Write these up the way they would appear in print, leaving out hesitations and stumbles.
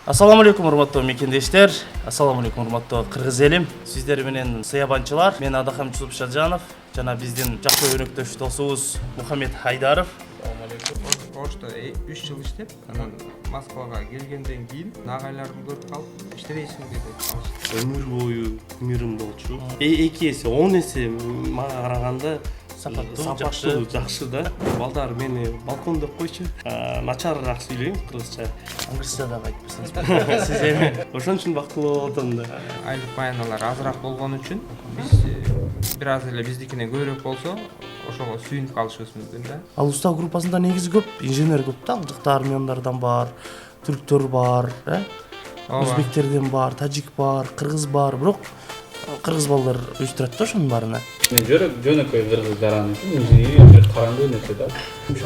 Ассаламу алейкум, урматтуу мекендештер. Ассаламу алейкум, урматтуу кыргыз элим. Сиздер менен сыябанчылар. Мен Адахам Чусуп Шаджанов жана биздин жакшы өнөктөш досубуз Мухаммед Хайдаров. Ассаламу алейкум. Ошто 3 жыл иштеп, анан Москвага келгенден кийин агайларымды көрүп калып, иштебейсиңби деп алышты. Өмүр бою күмүрүм болчу. 2 эсе 10 эсе мага караганда сапаттуу жакшы да. Балдар мени балкон деп койчу. Начарыраак сүйлөйм кыргызча. Англисча да айтпасаңыз. Сиз эми Ошон үчүн бактылуу болуп атам да. Айлык майналар азыраак болгон үчүн биз бир аз эле биздикинен көбүрөөк болсо ошого сүйүнүп калышыбыз мүмкүн да. ал устав группасында негизи көп инженер көп да. Ал жакта армяндардан бар, түрктөр бар, өзбектерден бар, тажик бар, кыргыз бар. Бирок кыргыз балдар уюштурат да ошонун баарына. Мен жөнөкөй кыргыз жаран үчүн инженер караңгы нерсе да.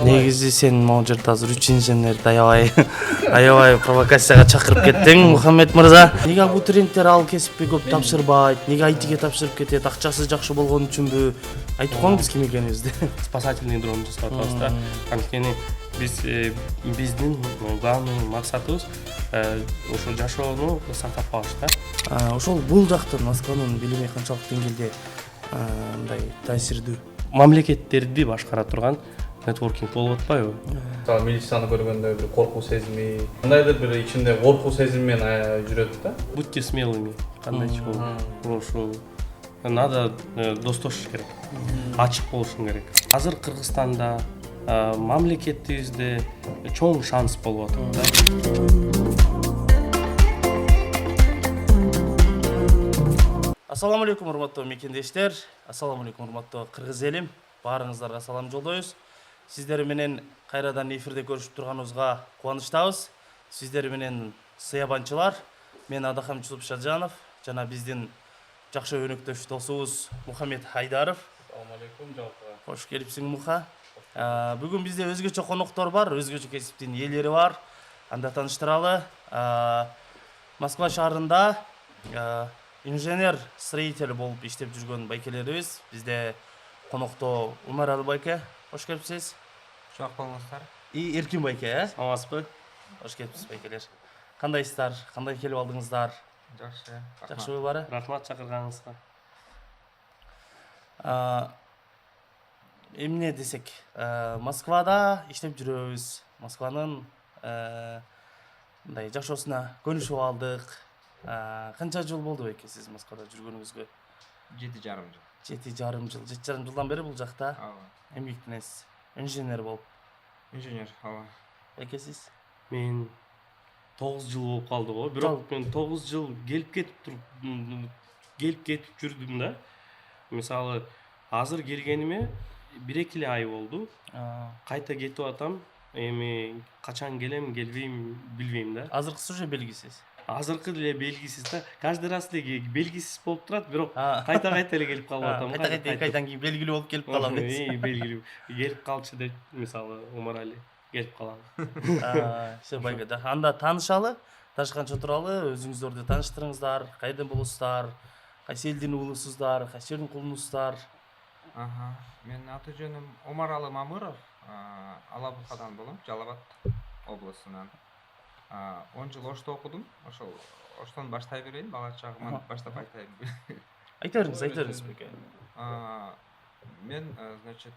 Негизи сен могу жерде азыр 3 инженерди аябай провокацияга чакырып кеттиң, Мухаммед мырза. Неге абутуриенттер ал кесипти көп тапшырбайт? Неге айтиге тапшырып кетет? Акчасы жакшы болгон үчүнбү? Айтып коюңуз ким экенибизди. Спасательный дрон жасап атабыз да. Анткени биздин главный максатыбыз ошо жашоону сактап калыш да. Ошол бул жактан Москванын билими канчалык деңгээлде мындай таасирдүү? Мамлекеттерди башкара турган нетворкинг болуп атпайбы? Мисалы милицияны көргөндө бир коркуу сезими, кандайдыр бир ичинде коркуу сезим менен жүрөт да. Будьте смелыми. Кандайчы ошо надо достошуш керек. Ачык болушуң керек. Азыр Кыргызстанда мамлекетибизде чоң шанс болуп атат да. Ассаламу алейкум, урматтуу мекендештер. Ассаламу алейкум, урматтуу кыргыз элим. Баарыңыздарга салам жолдойбуз. Сиздер менен кайрадан эфирде көрүшүп турганыбызга кубанычтабыз. Сиздер менен сыябанчылар. Мен Адахам Чусуп Шаджанов жана биздин жакшы өнөктөш досубуз Мухаммед Хайдаров. Ассаламу алейкум, жалпы. Кош келипсиң, Муха. Бүгүн бизде өзгөчө коноктор бар, өзгөчө кесиптин ээлери бар. Анда тааныштыралы. Москва шаарында инженер строитель болуп иштеп жүргөн байкелерибиз. Бизде конокто Умаралы байке. Кош келипсиз. Шок болуңуздар. И Эркин байке, Саламатсызбы? Кош келипсиз байкелер. Кандайсыздар? Кандай келип алдыңыздар? Жакшы. Жакшыбы баары? Рахмат чакырганыңызга. Эмне десек, Москвада иштеп жүрөбүз. Москванын мындай жашоосуна көнүшүп алдык. Канча жыл болду байке сиз Москвада жүргөнүңүзгө? 7,5 жыл. 7,5 жыл. 7,5 жылдан бери бул жакта Ооба. эмгектенесиз. Инженер болуп. Инженер, ооба. Байке сиз? Мен 9 жыл болуп калды го. Бирок мен 9 жыл келип кетип жүрдүм да. Мисалы, азыр келгениме 1-2 эле ай болду. Кайта кетип атам. Эми качан келем, келбейм, билбейм да. Азыркысы уже белгисиз. Азыркы эле белгисиз да. Каждый раз эле белгисиз болуп турат, бирок кайта эле келип калып атам. Кайта 2 айдан кийин белгилүү болуп келип калам дейсиз. Белгилүү. Келип калчу деп, мисалы, Умарали келип калам. Все байке да. Анда таанышалы, таанышканча туралы, өзүңүздөрдү тааныштырыңыздар, кайдан болосуздар, кайсы элдин уулусуздар, кайсы жердин кулунусуздар. Менин аты жөнүм Омаралы Мамыров, Алабукадан болом, Жалал Абад облусунан. 10 жыл Ошто окудум. Ошол Оштон баштай берейин, бала чагыман баштап айтайын. Айта бериңиз байке. Мен, значит,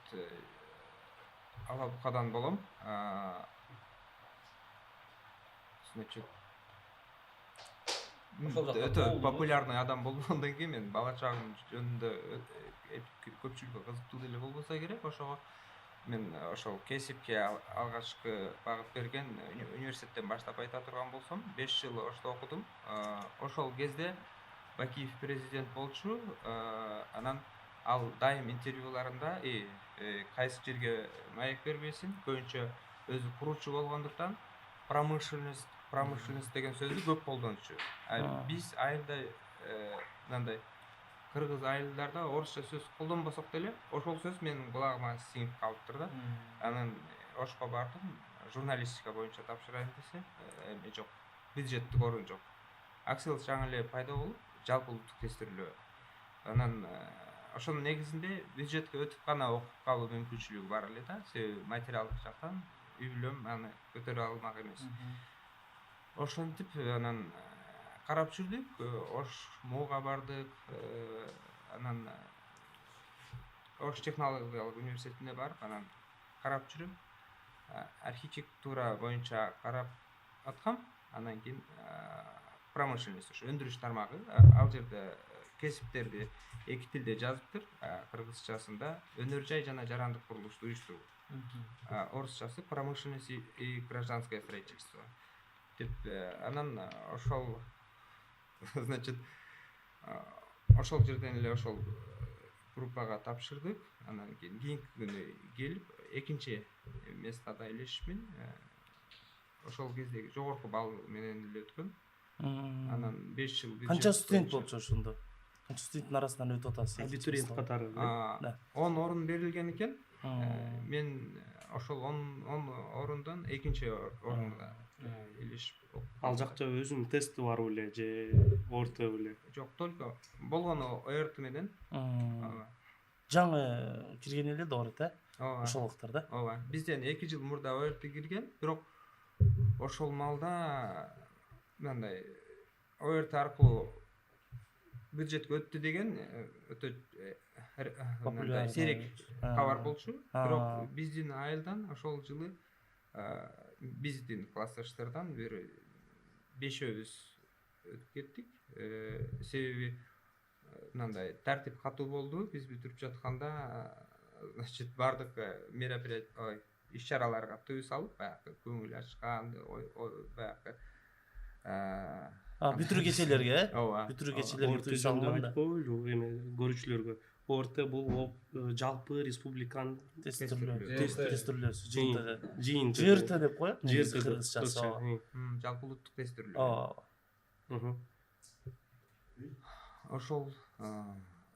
Алабукадан болом. Значит, өтө популярный адам болгондон кийин мен бала чагым жөнүндө көпчүлүккө кызыктуу деле болбосо керек. Ошого мен ошол кесипке алгачкы багыт берген университеттен баштап айта турган болсом, 5 жыл Ошто окудум. Ошол кезде Бакиев президент болчу. Анан ал дайым интервьюларында кайсы жерге маек бербесин, көбүнчө өзү куруучу болгондуктан промышленность деген сөздү көп колдончу. Биз айылда мындай кыргыз айылдарда орусча сөз колдонбосок деле, ошол сөз менин кулагыма сиңип калыптыр да. Анан Ошко бардым, журналистика боюнча тапшырайын десе, эми жок, бюджеттик орун жок. Акселс жаңы эле пайда болуп, жалпы улуттук тестирүүлөө. Анан ошонун негизинде бюджетке өтүп гана окуп калуу мүмкүнчүлүгү бар эле да. Себеби материалдык жактан үй бүлөм аны көтөрө алмак эмес. ошентип анан карап жүрдүк, Ош мууга бардык, анан Ош технологиялык университетине барып, анан карап жүрүп, архитектура боюнча карап аткам, анан кийин промышленность, ошо өндүрүш тармагы, ал жерде кесиптерди эки тилде жазыптыр, кыргызчасында өнөр жай жана жарандык курулушту уюштуруу, орусчасы промышленность и гражданское строительство деп, анан ошол значит ошол жерден эле ошол группага тапшырдык, анан кийинки күнү келип экинчи местада илешишмин, ошол кездеги жогорку балл менен эле өткөм. Анан 5 жыл бюджет. Канча студент болчу ошондо? Канча студенттин арасынан өтүп атасыз? Абитуриент катары. 10 орун берилген экен. Мен ошол 10 орундон экинчи орунга илешип. Ал жакта өзүнүн тести бар беле же ОРТ беле? Жок, только болгону ОРТ менен. Жаңы кирген эле доорот, ошол убактарда. Ооба. Бизден 2 жыл мурда ОРТ кирген, бирок ошол маалда мындай ОРТ аркылуу бюджетке өттү деген өтө мындай сейрек кабар болчу. Бирок биздин айылдан ошол жылы биздин классташтардан бир 5-өбүз өтүп кеттик. Себеби мындай тартип катуу болду. Биз бүтүрүп жатканда, значит, бардык мероприятие, иш-чараларга тыюу салып, баягы көңүл ачкан, баягы бүтүрүү кечелерге, ооба. бүтүрүү кечелерге ОРТ тыюу жөнүндө салганда. айтып коелу эме көрүүчүлөргө. ОРТ бул жалпы республиканын Тестирлөөсү жыйынтыгы. ЖРТ деп коет, негизи кыргызчасы. Жалпы улуттук тестирлөө. Ошол,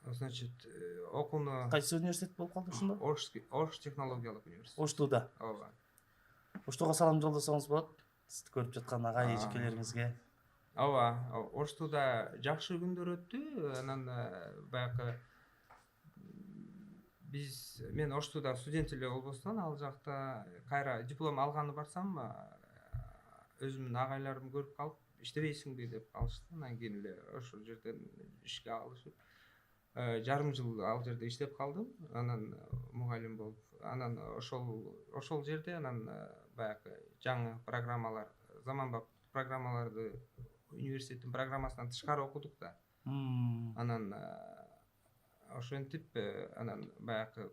значит, окууну Кайсы университет болуп калды ушунда? Ош технологиялык университет. Оштуда. Ооба. Оштуга салам жолдосоңуз болот. Сизди көрүп жаткан агай эжекелериңизге. Ооба, Оштуда жакшы күндөр өттү. Анан баягы мен Оштуда студент эле болбостон, ал жакта кайра диплом алганы барсам, өзүмдүн агайларымды көрүп калып, иштебейсиңби деп калышты. Анан кийин эле ошол жерден ишке алышып, жарым жыл ал жерде иштеп калдым. Анан мугалим болуп, анан ошол жерде анан баягы жаңы программалар, заманбап программаларды университеттин программасынан тышкары окудук да. Анан ошентип, анан баягы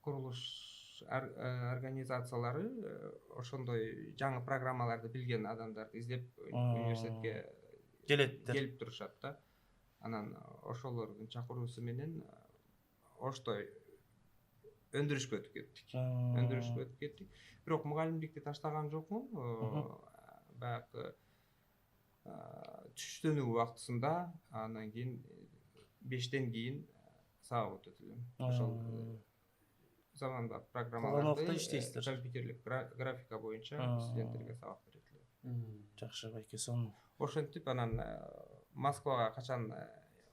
курулуш организациялары ошондой жаңы программаларды билген адамдарды издеп университетке келип турушат да. Анан ошолордун чакыруусу менен Ошто өндүрүшкө өтүп кеттик. Бирок мугалимдикти таштаган жокмун. Баягы түштөнүү убактысында, анан кийин 5тен кийин сабак өтөтүлөм. Ошол заманбап программаларды компьютерлик графика боюнча студенттерге сабак берилет. Жакшы байке, сонун. Ошентип анан Москвага качан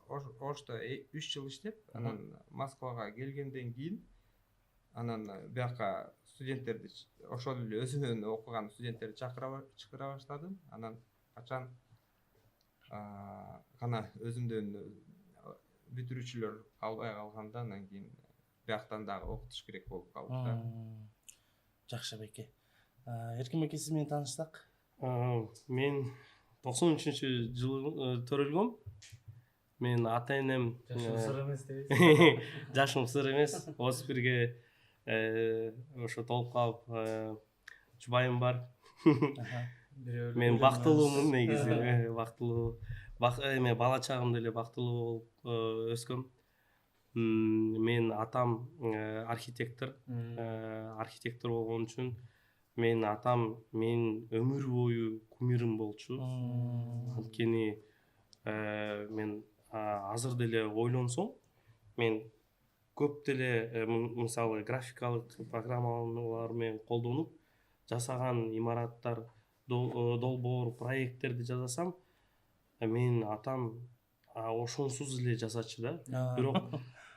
Ошто 3 жыл иштеп, анан Москвага келгенден кийин анан бияка студенттерди, ошол эле өзүмдөн окуган студенттерди чакыра баштадым. Анан качан гана өзүмдөн бүтүрүүчүлөр албай калганда, анан кийин бияктан дагы окутуш керек болуп калды да. Жакшы байке. Эркин байке, сиз менен тааныштык. Мен 93-жылы төрөлгөм. Мен ата энем жашым сыр эмес дейсиз. Жашым сыр эмес. Осы бирге ошо толуп калып, жубайым бар. Мен бактылуумун негизи, бактылуу. Эме бала чагымда эле бактылуу болуп өскөм. Мен атам архитектор болгон үчүн менин атам менин өмүр бою кумирим болчу. Анткени мен азыр деле ойлонсом, мен көп деле мисалы графикалык программалар менен колдонуп жасаган имараттар, долбоор, проекттерди жасасам, менин атам ошонсуз эле жасачу да. Бирок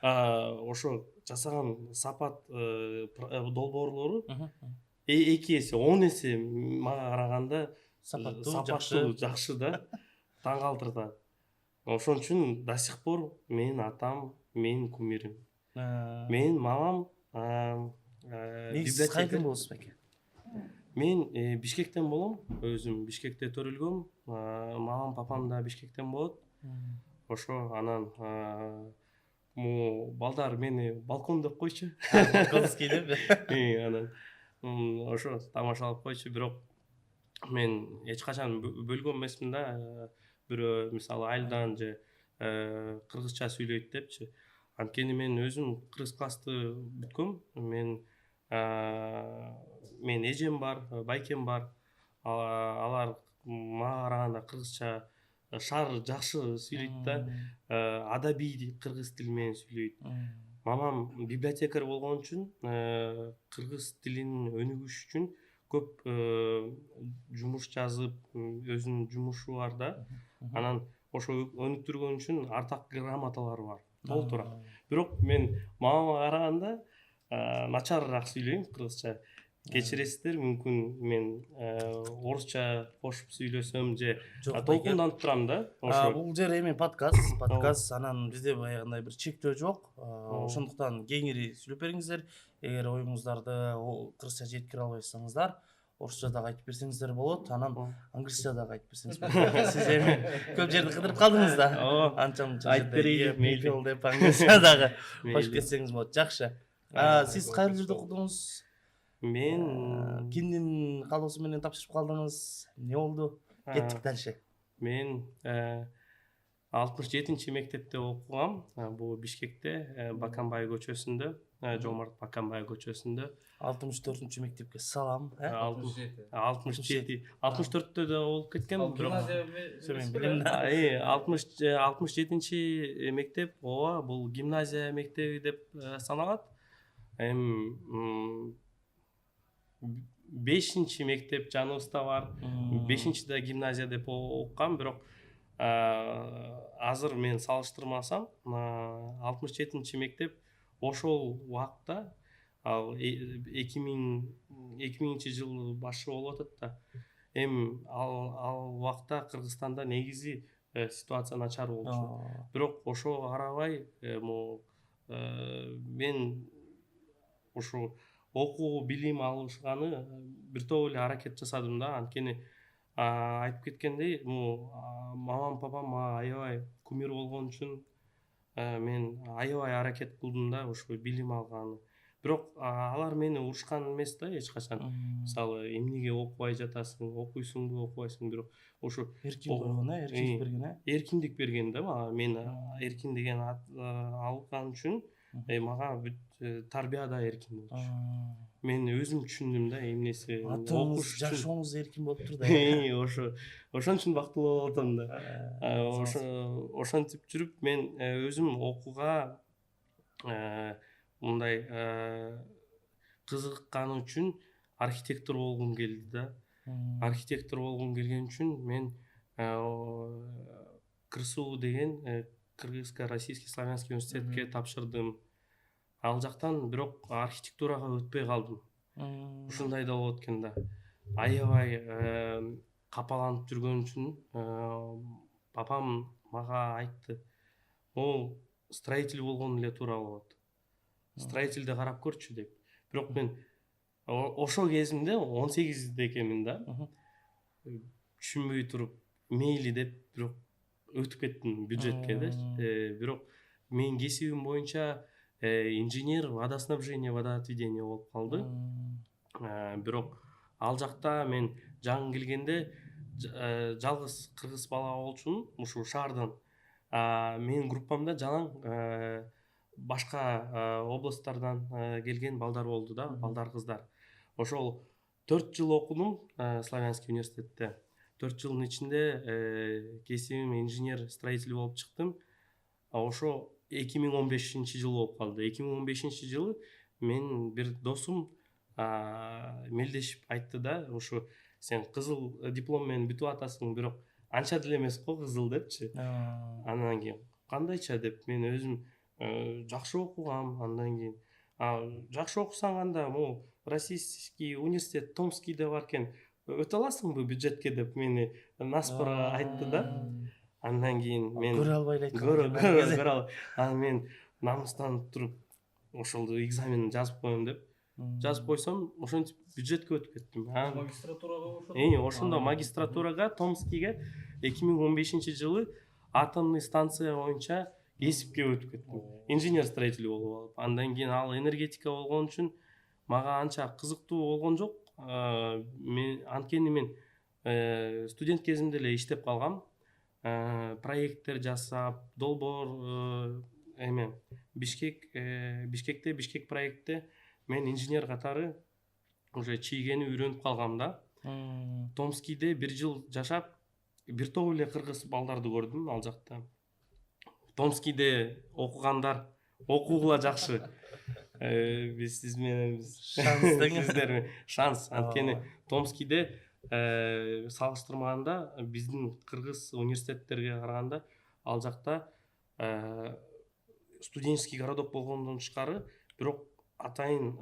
ошо жасаган сапат долбоорлору 2 эсе 10 эсе мага караганда Сапаттуу, жакшы да, таң калтыртат. Ошон үчүн до сих пор менин атам менин кумирим. Менин мамам негизи сиз кайерден болосуз беке? Мен Бишкектен болом, өзүм Бишкекте төрөлгөм. Мамам папам да Бишкектен болот. Ошо анан могу балдар мени балкон деп койчу. Балконский деп. Анан ошо тамашалап койчу, бирок мен эч качан бөлгөн эмесмин да. Бирөө мисалы айылдан же кыргызча сүйлөйт депчи. Анткени мен өзүм кыргыз классты бүткөм. Мен эжем бар, байкем бар. Алар мага караганда кыргызча шаар жакшы сүйлөйт да. Адабий кыргыз тили менен сүйлөйт. Мамам библиотекарь болгон үчүн кыргыз тилин өнүгүш үчүн көп жумуш жазып, өзүнүн жумушу бар да. Анан ошо өнүктүргөн үчүн артак грамоталары бар. Толтура. Бирок мен мамама караганда начарыраак сүйлөйм кыргызча. Кечиресиздер, мүмкүн мен орусча кошуп сүйлөсөм же толкунданып турам да. Бул жер эми подкаст, анан бизде баягындай бир чектөө жок. Ошондуктан кеңири сүйлөп бериңиздер. Эгер оюңуздарды кыргызча жеткире албайсаңыздар, орусча дагы айтып берсеңиздер болот. Анан англисча дагы айтып берсеңиз болот. Сиз эми көп жерди кыдырып калдыңыз да. Анча-мынча айтып берейли, мейли деп англисча дагы кошуп кетсеңиз болот. Жакшы. Сиз кайрыл жерде окудуңуз? Мен Кимдин каалоосу менен тапшырып калдыңыз? Эмне болду? Кеттик дальше. Мен 67-чи мектепте окугам. Бул Бишкекте, Баканбай көчөсүндө, Жомарт Баканбай көчөсүндө. 64-чү мектепке салам. 64-тө да болуп кеткен. Мен билем да. 67-чи мектеп, ооба, бул гимназия мектеби деп саналат. 5-чи мектеп жаныбызда бар. 5-чиде гимназия деп окугам, бирок азыр мен салыштырмасам, 67-чи мектеп ошол убакта, ал 2000-чи жыл башы болуп атат да. Ал убакта Кыргызстанда негизи ситуация начар болчу. Бирок ошого карабай, мен ушу окуу, билим алышканы бир топ эле аракет жасадым да. Анткени айтып кеткендей, мамам папам мага аябай кумир болгон үчүн мен аябай аракет кылдым да ушу билим алганы. Бирок алар мени урушкан эмес да эч качан. Мисалы, эмнеге окубай жатасың, окуйсуңбу, окубайсыңбы, бирок ошо эркин койгон, эркиндик берген, эркиндик берген да мага. Мен эркин деген алган үчүн мага бүт тарбия да эркин болчу. Мен өзүм түшүндүм да эмнеси окуш жашооңуз эркин болуп тур да. Ошон үчүн бактылуу болуп атам да. Ошентип жүрүп мен өзүм окууга мындай кызыккан үчүн архитектор болгум келди да. Архитектор болгум келген үчүн мен КРСУ деген Кыргызско-Российский славянский университетке тапшырдым. Ал жактан бирок архитектурага өтпөй калдым. Ушундай да болот экен да. Аябай капаланып жүргөн үчүн папам мага айтты: "Могу строитель болгон эле туура болот. Строительди карап көрчү" деп. Бирок мен ошол кезимде 18 экенмин да. Түшүнбөй туруп мейли деп бирок өтүп кеттим бюджетке да. Бирок менин кесибим боюнча инженер водоснабжение, водоотведение болуп калды. Бирок ал жакта мен жаңы келгенде жалгыз кыргыз бала болчумун ушул шаардан. Менин группамда жалаң башка областтардан келген балдар болду да, балдар, кыздар. Ошол 4 жыл окудум Славянский университетте. 4 жылдын ичинде кесибим инженер строитель болуп чыктым. Ошо 2015-жылы болуп калды. 2015-жылы мен бир досум мелдешип айтты да, ушу сен кызыл диплом менен бүтүп атасың, бирок анча деле эмес го кызыл депчи. Андан кийин кандайча деп мен өзүм жакшы окугам. Андан кийин жакшы окусаң анда могу Российский университет Томскийде бар экен, өтө аласыңбы бюджетке деп мени наспыра айтты да. Андан кийин мен көрө албай эле көрө албай. Анан мен намыстанып туруп ошол экзаменин жазып коем деп жазып койсом, ошентип бюджетке өтүп кеттим. Магистратурага ошо. Ошондо магистратурага Томскийге 2015-жылы атомный станция боюнча кесипке өтүп кеттим. Инженер строитель болуп алып. Андан кийин ал энергетика болгон үчүн мага анча кызыктуу болгон жок. Анткени мен студент кезимде эле иштеп калгам. Проекттер жасап, долбоор Бишкекте Бишкек проектте мен инженер катары уже чийгени үйрөнүп калгам да. Томскийде 1 жыл жашап, бир топ эле кыргыз балдарды көрдүм ал жакта. Томскийде окугандар окуугула жакшы. Биз сиз менен сиздер шанс. Анткени Томскийде салыштырмаганда биздин кыргыз университеттерге караганда ал жакта студенческий городок болгондон тышкары, бирок атайын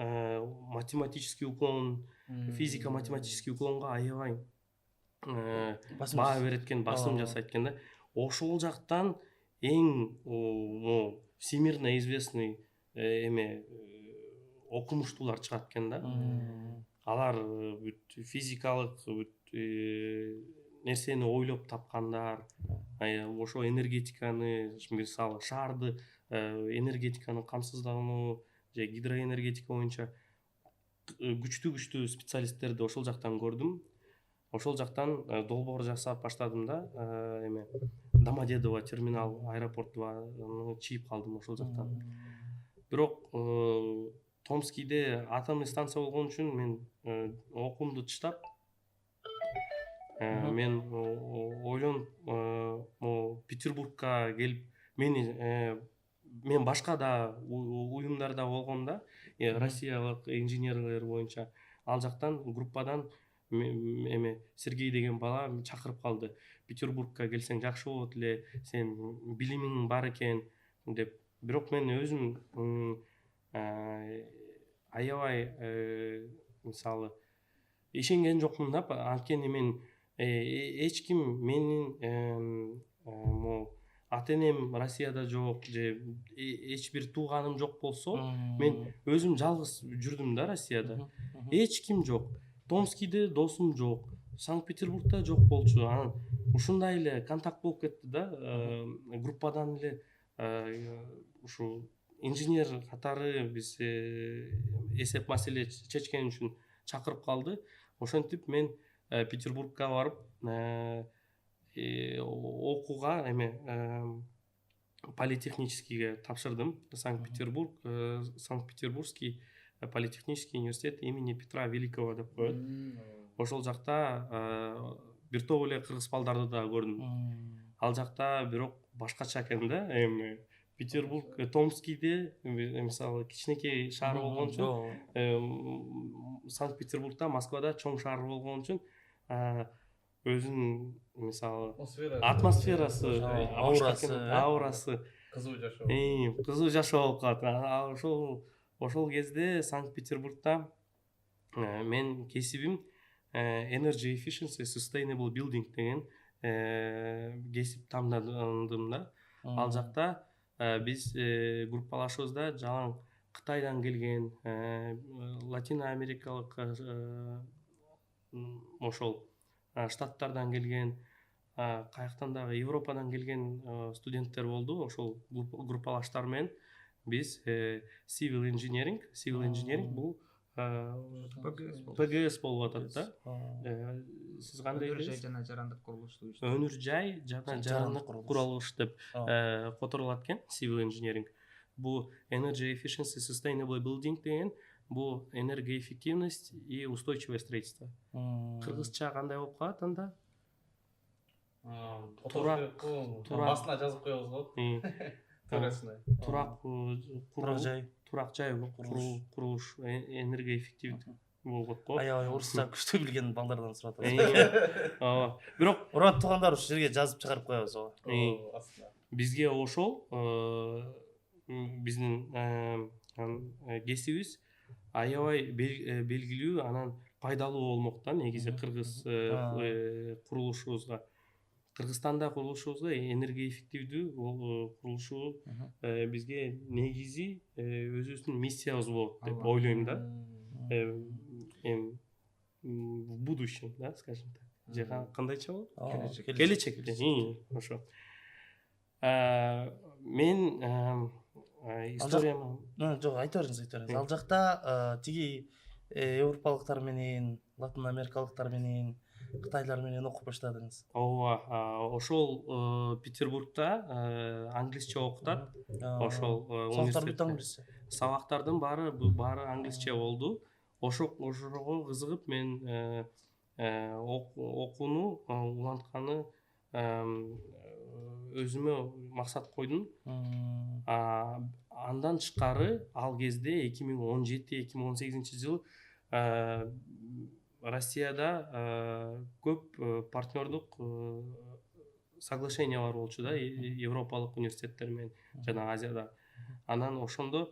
математический уклон, физика математический уклонго аябай баа берет экен, басым жасайт экен да. Ошол жактан эң всемирно известный окумуштуулар чыгат экен да. Алар физикалык нерсени ойлоп тапкандар, ошо энергетиканы, мисалы шаарды энергетиканы камсыздаганы же гидроэнергетика боюнча күчтүү специалисттерди ошол жактан көрдүм. Ошол жактан долбоор жасап баштадым да. Домодедово терминал аэропортуна чийип калдым ошол жактан. Бирок Томскийде атомный станция болгон үчүн мен окуумду тыштап, мен ойлонуп Петербургка келип, мен башка да уюмдарда болгом да, Россиялык инженерлер боюнча. Ал жактан группадан Сергей деген бала чакырып калды. Петербургка келсең жакшы болот эле, сен билимиң бар экен деп. Бирок мен өзүм аябай мисалы ишенген жокмун да. Анткени мен эч ким менин ата-энем Россияда жок же эч бир тууганым жок болсо, мен өзүм жалгыз жүрдүм да Россияда. Эч ким жок. Томскийде досум жок. Санкт-Петербургда жок болчу. Анан ушундай эле контакт болуп кетти да. Группадан эле ушу инженер катары биз эсеп маселе чечкен үчүн чакырып калды. Ошентип мен Петербургка барып окууга политехническийге тапшырдым. Санкт-Петербургский политехнический университет имени Петра Великого деп коет. Ошол жакта бир топ эле кыргыз балдарды да көрдүм. Ал жакта бирок башкача экен да. Петербург, Томскийде мисалы кичинекей шаар болгон үчүн, Санкт-Петербургда, Москвада чоң шаар болгон үчүн өзүнүн мисалы атмосферасы, аурасы кызуу жашоо болуп калат. Ошол кезде Санкт-Петербургда мен кесибим Energy Efficiency Sustainable Building деген кесип тандадым да. Ал жакта биз группалашыбызда жалаң Кытайдан келген, Латин Америкалык ошол штаттардан келген, каяктан дагы Европадан келген студенттер болду. Ошол группалаштар менен биз Civil Engineering бул ПГС болуп атат да. Сиз кандай өнөр жай жана жарандык курулушту өнөр жай жана жарандык курулуш деп которулат экен Civil Engineering. Бул Energy Efficiency Sustainable Building деген бул энергоэффективность и устойчивое строительство. Кыргызча кандай болуп калат анда? Турак басына жазып коебуз го. Турак жай курулуш энергоэффективдүү болот го. Аябай орусча күчтүү билген балдардан сурап атасыз. Бирок уран туугандар ушул жерге жазып чыгарып коебуз го. Бизге ошол биздин кесибиз аябай белгилүү, анан пайдалуу болмок да негизи кыргыз курулушубузга. Кыргызстанда курулушубузга энергия эффективдүү курулушу бизге негизи өзүбүздүн миссиябыз болот деп ойлойм да. Эми в будущем, да, скажем так. Же кандайча болот? Келечекте. Ошо. Мен историяма жок, айта бериңиз. Ал жакта тиги европалыктар менен, латын америкалыктар менен, кытайлар менен окуп баштадыңыз. ооба, ошол Петербургда англисче окутат. Ошол Сабактар бүт англисче. Сабактардын баары англисче болду. Ошого кызыгып мен окууну улантканы өзүмө максат койдум. Андан тышкары ал кезде 2017-2018 жылы Россияда көп партнердук соглашениялар болчу да, европалык университеттер менен жана Азияда. Анан ошондо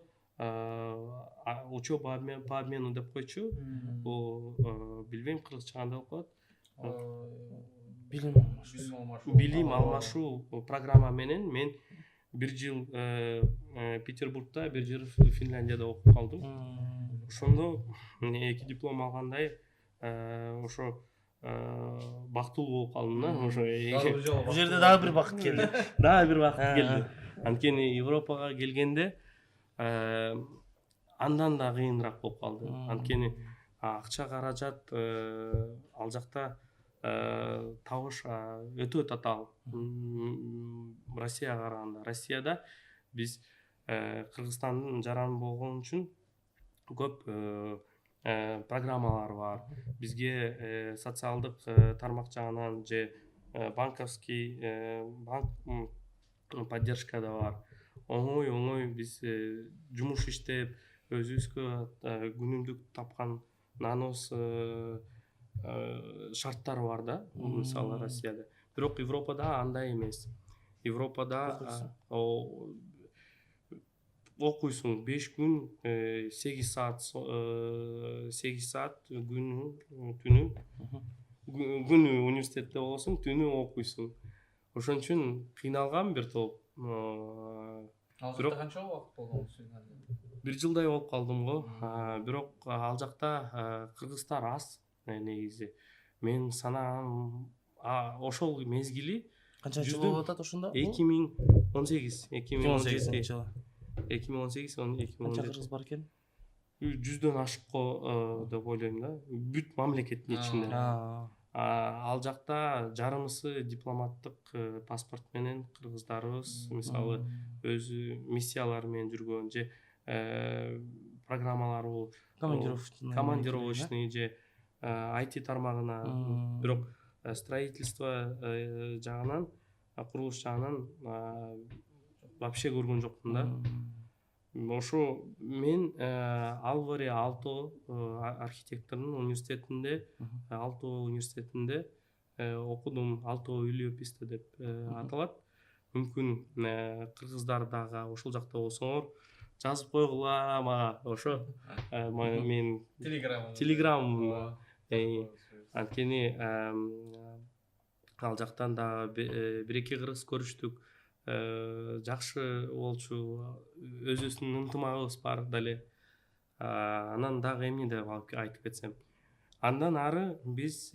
учеба по обмену деп койчу. Бул билбейм, кыргызча кандай болуп калат. Билим алмашуу программа менен мен 1 жыл Петербургда, 1 жыл Финляндияда окуп калдым. Ошондо 2 диплом алгандай ошо бактылуу болуп калдым да. Ошо Бул жерде дагы бир бакыт келди. Дагы бир бакыт келди. Анткени Европага келгенде андан да кыйыныраак болуп калды. Анткени акча каражат ал жакта табыш өтө татаал Россияга караганда. Россияда биз Кыргызстандын жараны болгон үчүн көп программалар бар. Бизге социалдык тармак жагынан же банковский поддержка да бар. Оңой биз жумуш иштеп, өзүбүзгө күнүмдүк тапкан нанос шарттар бар да, мисалы Россияда. Бирок Европада андай эмес. Европада окуйсуң 5 күн 8 саат түнү университетте болосуң, түнү окуйсуң. Ошон үчүн кыйналгам бир топ. Бирок канча убакыт болгонсуз? 1 жылдай болуп калдым го. Бирок ал жакта кыргыздар аз негизи. Мен санаган ошол мезгили Канча жыл болуп атат ошондо? 2018 жылы. 2018 Канча кыргыз бар экен? 100дөн ашык деп ойлойм да. Бүт мамлекеттин ичинде. Ал жакта жарымысы дипломаттык паспорт менен кыргыздарыбыз, мисалы өзү миссиялар менен жүргөн же программалар бул командировочный же IT тармагына. Бирок строительство жагынан, курулуш жагынан вообще көргөн жокмун да. Ошо мен Алвари Алто архитектордун университетинде, Алто университетинде окудум. Алто Ильёписте деп аталат. Мүмкүн кыргыздар дагы ошол жакта болсоңор жазып койгула мага. Ошо мен телеграмм анткени ал жактан дагы 1-2 кыргыз көрүштүк. Жакшы болчу, өзүбүздүн ынтымагыбыз бар дале. Анан дагы эмне деп айтып кетсем. Андан ары биз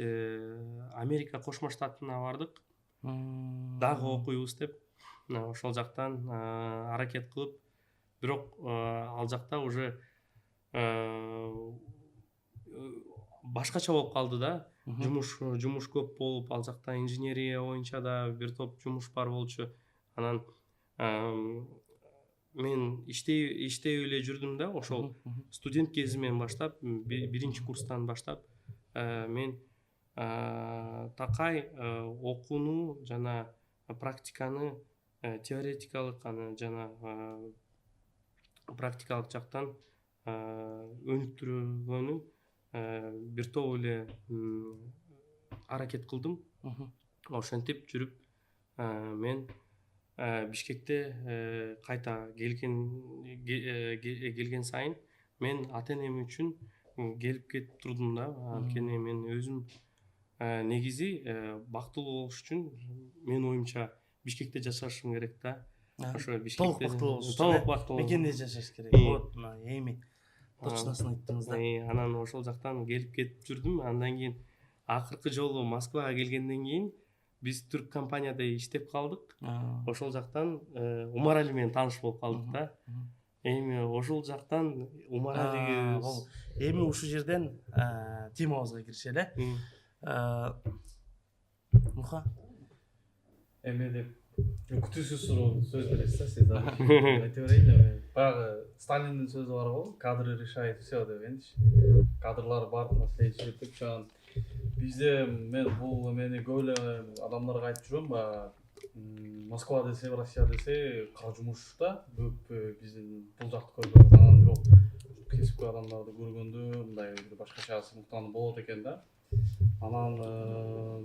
Америка Кошмо Штатына бардык. Дагы окуйбуз деп. Ошол жактан аракет кылып, бирок ал жакта уже башкача болуп калды да. Жумуш көп болуп, ал жакта инженерия боюнча да бир топ жумуш бар болчу. Анан мен иштей эле жүрдүм да, ошол студент кезимден баштап, 1-курстан баштап мен такай окууну жана практиканы, теоретикалык жана практикалык жактан өнүктүргөнү бир топ эле аракет кылдым. Ошентип жүрүп мен Бишкекте кайта келген сайын мен ата энем үчүн келип кетип турдум да. Анткени мен өзүм негизи бактылуу болуш үчүн менин оюмча Бишкекте жашашым керек да. Ошо толук Бишкекте бактылуу болуш толук бактылуу мекенде жашаш керек. Вот мына эми точносын айттыңыз да. Анан ошол жактан келип кетип жүрдүм. Андан кийин акыркы жолу Москвага келгенден кийин биз түрк компанияда иштеп калдык. Ошол жактан Умарали менен тааныш болуп калдык да. Эми ошол жактан Умаралиге эми ушул жерден темабызга киришели. Муха эме деп күтүүсүз суроо сөз бересиз да сиз дагы. Айта берейин эми. Баягы Сталиндин сөзү бар го, кадры решает все дегенчи. Кадрлар бардык маселени чечет деп. Бизде мен бул эмени көп эле адамдарга айтып жүрөм, баягы Москва десе, Россия десе кара жумуш да. Көп биздин бул жакты көргөн анан бирок кесипкөй адамдарды көргөндө мындай бир башкача сыймыктануу болот экен да. Анан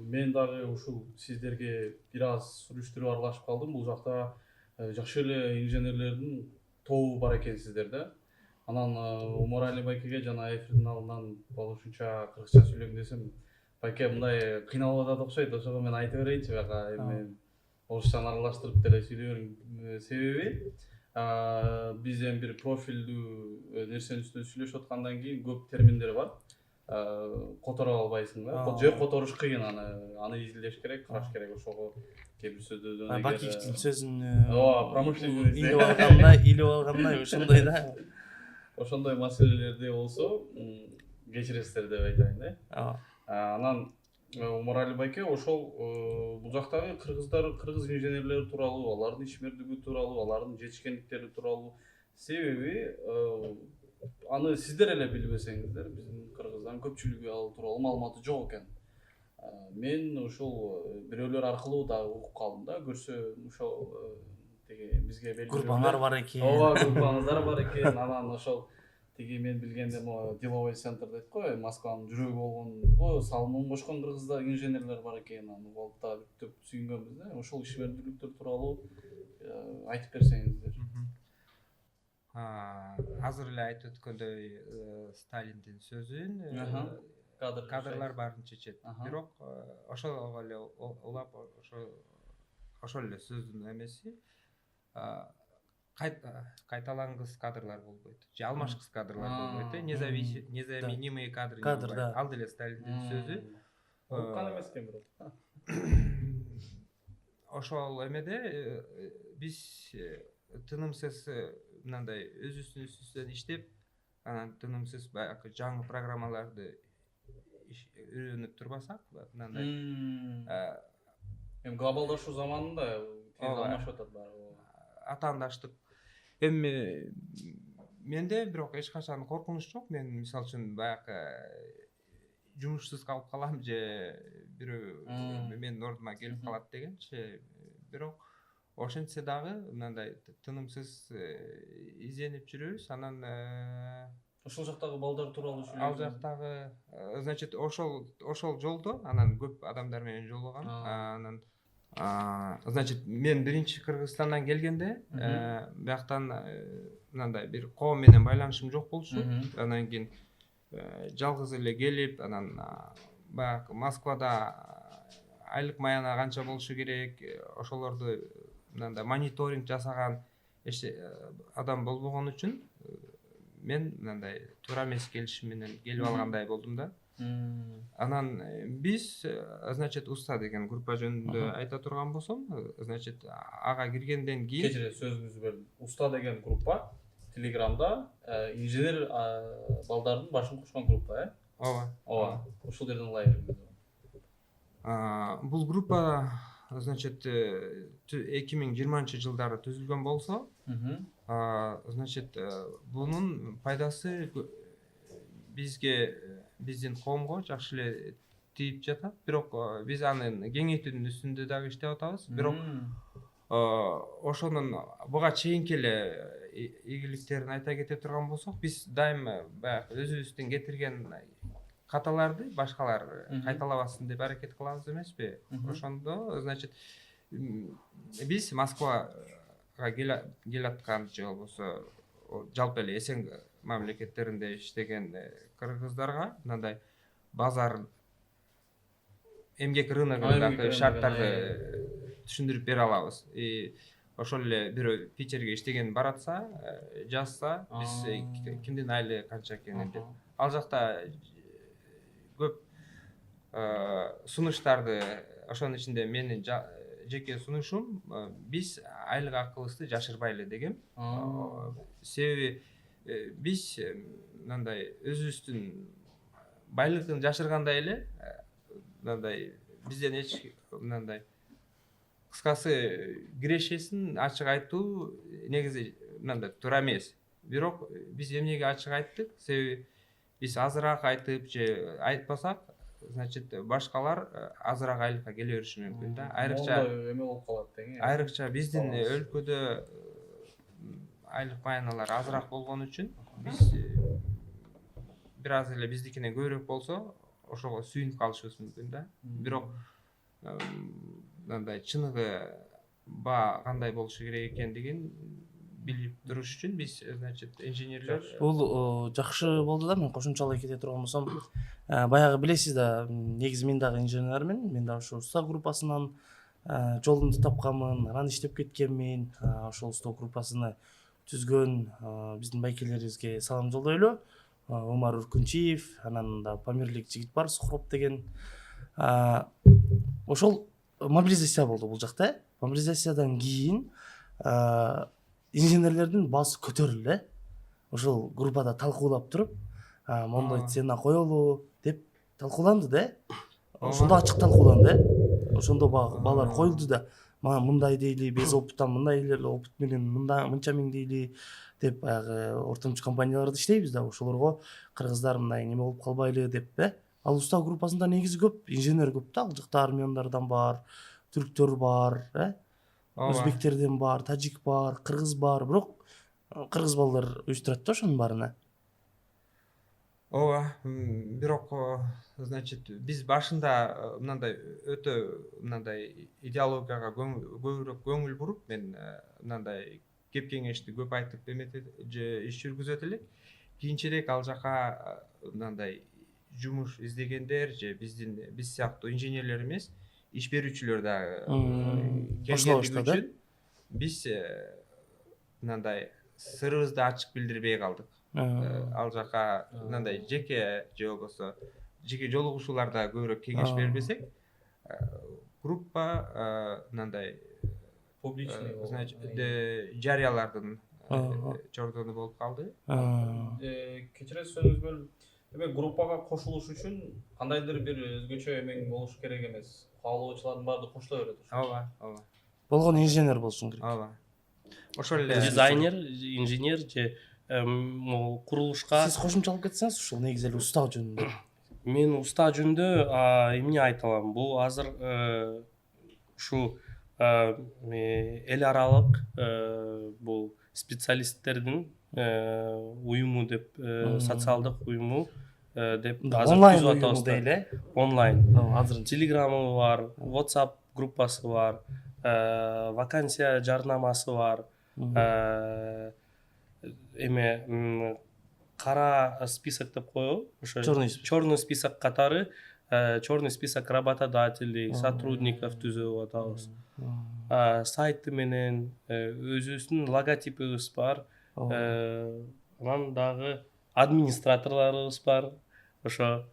мен дагы ушул сиздерге бир аз сүрүштүрүп аралашып калдым. Бул жакта жакшы эле инженерлердин тобу бар экен сиздерде. Анан Умарали байкеге жана эфирдин алдынан болушунча кыргызча сүйлөгөн десем, байке мындай кыйналып атат окшойт. Ошого мен айта берейинчи бияка эми орусчаны аралаштырып деле сүйлөөрүм себеби биз эми бир профилдүү нерсенин үстүнөн сүйлөшүп аткандан кийин көп терминдер бар. Которо албайсың да. Же которуш кыйын, аны изилдеш керек, караш керек. Ошого кээ бир сөздөрдөн Бакиевдин сөзүн промышленный илип алгандай ошондой да. Ошондой маселелерде болсо кечиресиздер деп айтайын да. Анан Умарали байке ошол бул жактагы кыргыз инженерлери тууралуу, алардын ишмердиги тууралуу, алардын жетишкендиктери тууралуу себеби аны сиздер эле билбесеңиздер, биздин кыргыздан көпчүлүгү ал тууралуу маалыматы жок экен. Мен ошол бирөөлөр аркылуу дагы угуп калдым да, көрсө ошол тиги бизге белгилүү группаңар бар экен. Ооба, группаңыздар бар экен. Анан ошол тиги мен билгенде могу деловой центр дейт го, Москванын жүрөгү болгонго салымын кошкон кыргыздар инженерлер бар экен. Аны угуп да бүттүп сүйүнгөнбүз да. Ошол ишмердүүлүктөр тууралуу айтып берсеңиздер. Азыр эле айтып өткөндөй Сталиндин сөзүн кадрлар баарын чечет. Бирок ошого эле улап ошол эле сөздүн эмеси кайталангыс кадрлар болбойт. Же алмашкыс кадрлар болбойт. Незаменимые кадры. Ал деле Сталиндин сөзү. Кан эмес экен бирок. Ошол эмеде биз тынымсыз мындай өзүбүздүн үстүбүздөн иштеп, анан тынымсыз баягы жаңы программаларды үйрөнүп турбасак, мындай эми глобалдашуу заманында алмашып атат баары. Атаандаштык. Эми менде бирок эч качан коркунуч жок. Мен мисалы үчүн баягы жумушсуз калып калам же бирөө менин ордума келип калат дегенчи. Бирок ошентсе дагы мындай тынымсыз изденип жүрөбүз. Анан ошол жактагы балдар тууралуу сүйлөйбүз. Ал жактагы, значит, ошол жолдо анан көп адамдар менен жолугам. Анан значит, мен биринчи Кыргызстандан келгенде бияктан мындай бир коом менен байланышым жок болчу. Анан кийин жалгыз эле келип, анан баягы Москвада айлык маяна канча болушу керек, ошолорду мындай мониторинг жасаган адам болбогон үчүн мен мындай туура эмес келишим менен келип алгандай болдум да. Анан биз, значит, Уста деген группа жөнүндө айта турган болсом, значит, ага киргенден кийин кечире сөзүңүздү бөлдүм. Уста деген группа Телеграмда инженер балдардын башын кошкон группа, Ооба. Ошол жерден ылай бердиңиз. Бул группа, значит, 2020-жылдары түзүлгөн болсо, значит, бунун пайдасы бизге, биздин коомго жакшы эле тийип жатат. Бирок биз аны кеңейтүүнүн үстүндө дагы иштеп атабыз. Бирок ошонун буга чейинки эле ийгиликтерин айта кете турган болсок, биз дайыма баягы өзүбүздүн кетирген каталарды башкалар кайталабасын деп аракет кылабыз эмеспи? Ошондо, значит, биз Москвага келаткан же болбосо жалпы эле мамлекеттеринде иштеген кыргыздарга мындай базар эмгек рыногундагы шарттарды түшүндүрүп бере алабыз. Ошол эле бирөө Питерге иштеген баратса, жазса, биз кимдин айлы канча экенин деп. Ал жакта көп сунуштарды, ошонун ичинде менин жеке сунушум, биз айлык акыбызды жашырбайлы дегем. Себеби биз мындай өзүбүздүн байлыгын жашыргандай эле мындай бизден эч мындай кыскасы кирешесин ачык айтуу негизи мындай туура эмес. Бирок биз эмнеге ачык айттык? Себеби биз азыраак айтып же айтпасак, значит башкалар азыраак айлыкка келе бериши мүмкүн да. Айрыкча эме болуп калат тең. Айрыкча биздин өлкөдө айлык майналар азыраак болгон үчүн биз бир аз эле биздикинен көбүрөөк болсо ошого сүйүнүп калышыбыз мүмкүн да. Бирок мындай чыныгы баа кандай болушу керек экендигин билип туруш үчүн биз, значит, инженерлер Бул жакшы болду да. Мен кошумчалай кете турган болсом, баягы билесиз да, негизи мен дагы инженермин. Мен дагы ошо уста группасынан жолумду тапканмын, анан иштеп кеткенмин. Ошол уста группасыны түзгөн биздин байкелерибизге салам жолдойлу. Омар Үркүнчиев, анан да Памирлик жигит бар, Сухроб деген. Ошол мобилизация болду бул жакта. Мобилизациядан кийин инженерлердин баасы көтөрүлдү. Ошол группада талкуулап туруп, мондой цена коелу деп талкууланды да. Ошондо ачык талкууланды. Ошондо баалар коюлду да. Мындай дейли, без опыттан мындай эле опыт менен мынча миң дейли деп баягы ортомчу компанияларда иштейбиз да. Ошолорго кыргыздар мындай неме болуп калбайлы деп. Ал уста группасында негизи көп инженер көп да. Ал жакта армяндардан бар, түрктөр бар, өзбектерден бар, тажик бар, кыргыз бар. Бирок кыргыз балдар уюштурат да ошонун баарына. Ооба, бирок, значит, биз башында мындай өтө мындай идеологияга көбүрөөк көңүл буруп, мен мындай кеп кеңешти көп айтып эметет же иш жүргүзөт элек. Кийинчерээк ал жака мындай жумуш издегендер же биз сыяктуу инженерлер эмес, иш берүүчүлөр дагы келгендиги үчүн биз мындай сырыбызды ачык билдирбей калдык. Ал жака мындай жеке же болбосо жеке жолугушууларда көбүрөөк кеңеш бербесек, группа мындай Публичный значит, жарыялардын чордону болуп калды. Кечиресиз сөзүңүз бөлүп, демек группага кошулуш үчүн кандайдыр бир өзгөчө эмең болуш керек эмес. Каалоочулардын баары кошула берет. Ооба. Болгон инженер болушун керек. Ооба. Ошол эле Дизайнер, инженер же курулушка. Сиз кошумчалап кетсеңиз, ушул негизи эле уста жөнүндө. Мен уста жөнүндө эмне айта алам? Бул азыр ушу эл аралык бул специалисттердин уюму деп, социалдык уюму деп азыр түзүп атабыз дейли. Онлайн. Азыр Телеграмы бар, WhatsApp группасы бар, вакансия жарнамасы бар, эме кара список деп коебу, ошо черный список катары, черный список работодателей, сотрудников түзүп атабыз. Сайты менен өзүбүздүн логотипибиз бар. Анан дагы администраторлорубуз бар. Ошо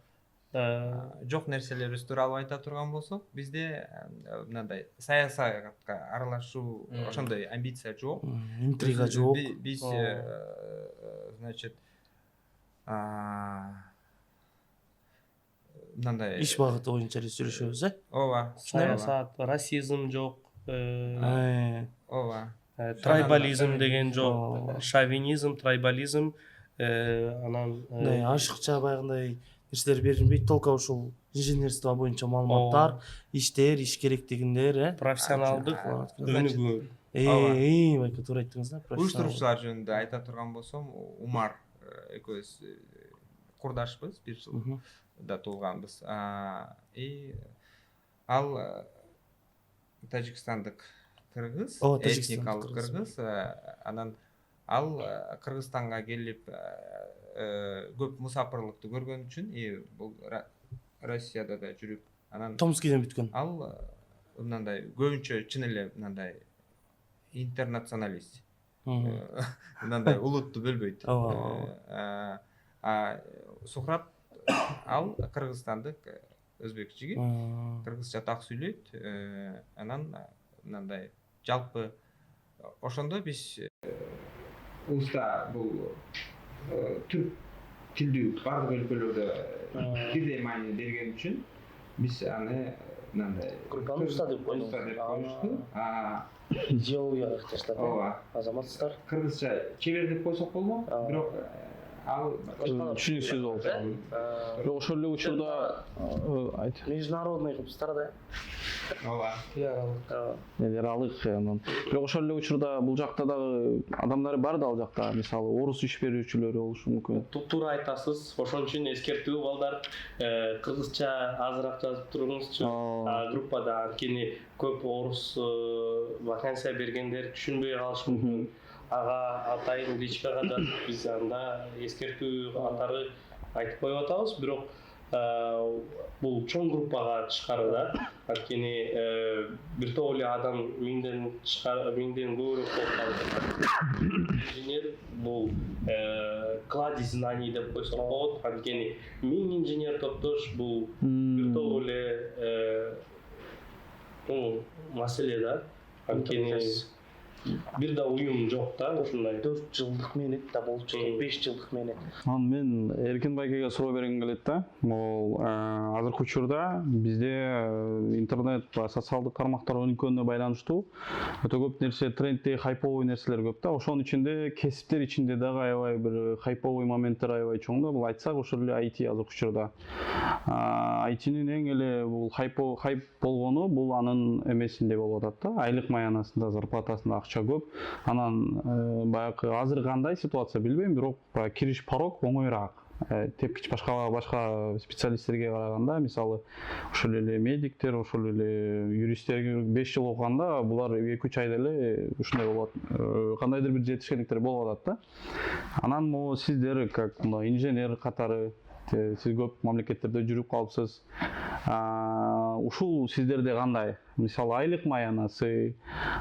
жок нерселерибиз тууралуу айта турган болсок, бизде мындай саясатка аралашуу ошондой амбиция жок. Интрига жок. Биз значит мындай иш багыты боюнча сүрүшөбүз, Ооба. саясат, расизм жок, Ооба. трайбализм деген жок, шовинизм, трайбализм, анан ашыкча баягындай нерселер берилбейт. Только ушул инженерство боюнча маалыматтар, иштер, иш керектигиндер, профессионалдык өнүгүү. Байка туура айттыңыз да. Уюштуруучулар жөнүндө айта турган болсом, Умар экөөбүз курдашпыз, бир жылда туулганбыз. Ал тажикстандык кыргыз, этникалык кыргыз, анан ал Кыргызстанга келип көп мусапырлыкты көргөн үчүн бул Россияда да жүрүп анан Томскиден бүткөн. ал мындай көбүнчө чын эле мындай интернационалист. Мындай улутту бөлбөйт. Сухраб ал кыргызстандык өзбек жигит, кыргызча так сүйлөйт. Анан мындай жалпы ошондо биз уста бул түрк тилдүү баардык өлкөлөрдө бирдей маани берген үчүн биз аны мындай Группаны уста деп коюшту. Идеология ыкташтар. Ооба. Азаматсыздар. Кыргызча чебер деп койсок болмок, бирок ал түшүнүксүз болуп. Бирок ошол эле учурда айт. Международный кылыптар да. ооба. Эл аралык анан. Бирок ошол эле учурда бул жакта дагы адамдар бар да ал жакта. Мисалы орус иш берүүчүлөр болушу мүмкүн. Туура айтасыз. Ошон үчүн эскертүү балдар, кыргызча азыраак жазып туруңузчу. Группада анткени көп орус вакансия бергендер түшүнбөй калышы мүмкүн. Ага атайын личкага да биз анда эскертүү катары айтып коюп атабыз. Бирок бул чоң группага тышкары да, анткени бир топ эле адам миңден көбүрөөк болуп калат. Инженер бул кладезь знаний деп койсок болот, анткени 1000 инженер топтош бул бир топ эле маселе да, анткени бир да уюм жок да, ушундай 4 жылдык мээнет да болуп чыкты, 5 жылдык мээнет. Анан мен Эркин байкеге суроо бергим келет да. Бул азыркы учурда бизде интернет ба социалдык тармактар өнүккөнүнө байланыштуу өтө көп нерсе трендте хайповый нерселер көп да. Ошонун ичинде кесиптер ичинде дагы аябай бир хайповый моменттер аябай чоң да. Бул айтсак ошол эле IT азыркы учурда. IT-нин эң эле бул хайп болгону бул анын эмесинде болуп атат да. Айлык маянасында, зарплатасында акча көп. Анан баягы азыр кандай ситуация билбейм, бирок кириш порог оңоюраак. Тепкич башка специалисттерге караганда, мисалы ошол эле медиктер, ошол эле юристтерге 5 жыл окуганда булар 2-3 айда эле ушундай болот. Кандайдыр бир жетишкендиктер болуп атат да. Анан могу сиздер как инженер катары сиз көп мамлекеттерде жүрүп калыпсыз. Ушул сиздерде кандай? Мисалы айлык маянасы,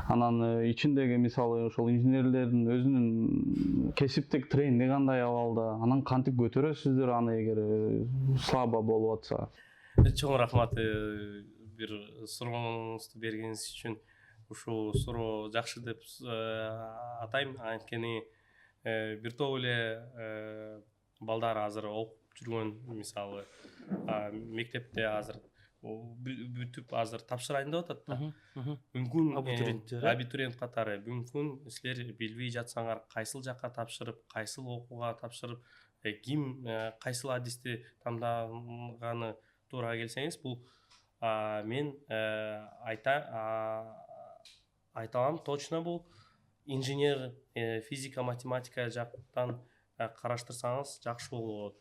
анан ичиндеги мисалы ошол инженерлердин өзүнүн кесиптик тренинги кандай абалда? Анан кантип көтөрөсүздөр аны эгер слабо болуп атса? Чоң рахмат бир сурооңузду бергениңиз үчүн. Ушул суроо жакшы деп атайм, анткени бир топ эле балдар азыр окуп жүргөн, мисалы мектепте азыр бүтүп азыр тапшырайын деп атат да. Мүмкүн абитуриент катары мүмкүн силер билбей жатсаңар кайсыл жакка тапшырып, кайсыл окууга тапшырып, ким кайсыл адисти тандаганы туура келсеңиз, бул мен айта алам точно бул инженер, физика, математика жактан караштырсаңыз жакшы болот.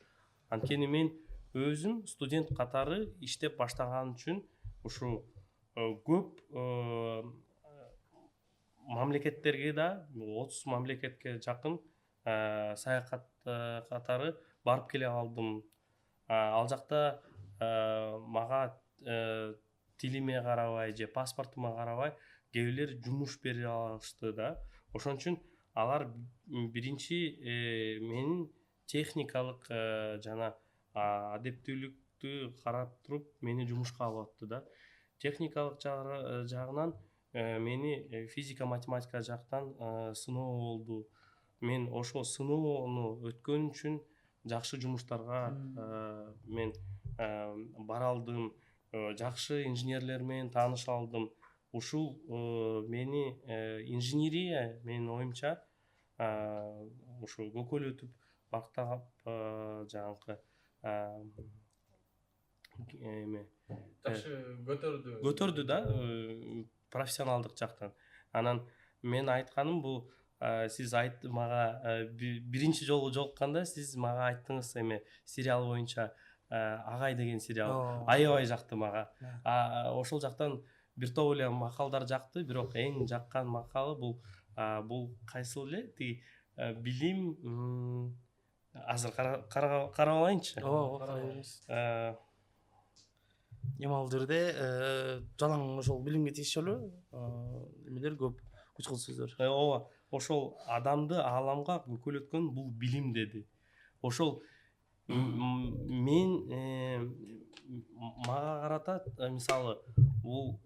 Анткени мен өзүм студент катары иштеп баштаган үчүн ушул көп мамлекеттерге да 30 мамлекетке жакын саякат катары барып келе алдым. Ал жакта мага тилиме карабай же паспортума карабай кээ бирлер жумуш бере алышты да. Ошон үчүн алар биринчи менин техникалык жана адептүүлүктү карап туруп мени жумушка алып атты да. Техникалык жагынан мени физика, математика жактан сыноо болду. Мен ошол сыноону өткөн үчүн жакшы жумуштарга мен бара алдым, жакшы инженерлер менен тааныша алдым. Ушул мени инженерия менин оюмча ушул көкөлөтүп бактап жанакы эме Жакшы көтөрдү да профессионалдык жактан. Анан мен айтканым бул сиз мага биринчи жолу жолукканда сиз мага айттыңыз эме сериал боюнча Агай деген сериал аябай жакты мага. Ошол жактан бир топ эле макалдар жакты, бирок эң жаккан макалы бул кайсыл эле тиги билим азыр карап алайынчы. ооба карай бериңиз. Э, Эми ал жерде жалаң ошол билимге тийиштүү эмелер көп, учкул сөздөр. ооба, ошол адамды ааламга көкөлөткөн бул билим деди. Ошол мен мага карата мисалы бул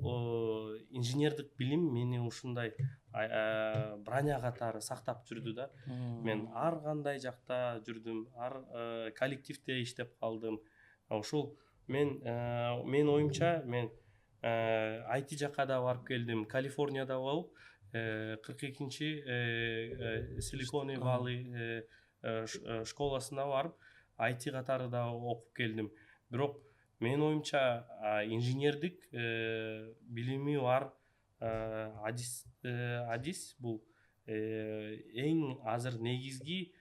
инженердик билим мени ушундай броня катары сактап жүрдү да. Мен ар кандай жакта жүрдүм, ар коллективде иштеп калдым. Ошол мен оюмча мен IT жакка да барып келдим. Калифорнияда болуп 42-чи Силиконовый Валлey школасына барып IT катары да окуп келдим. Бирок менин оюмча инженердик билими бар адис бул эң азыр негизги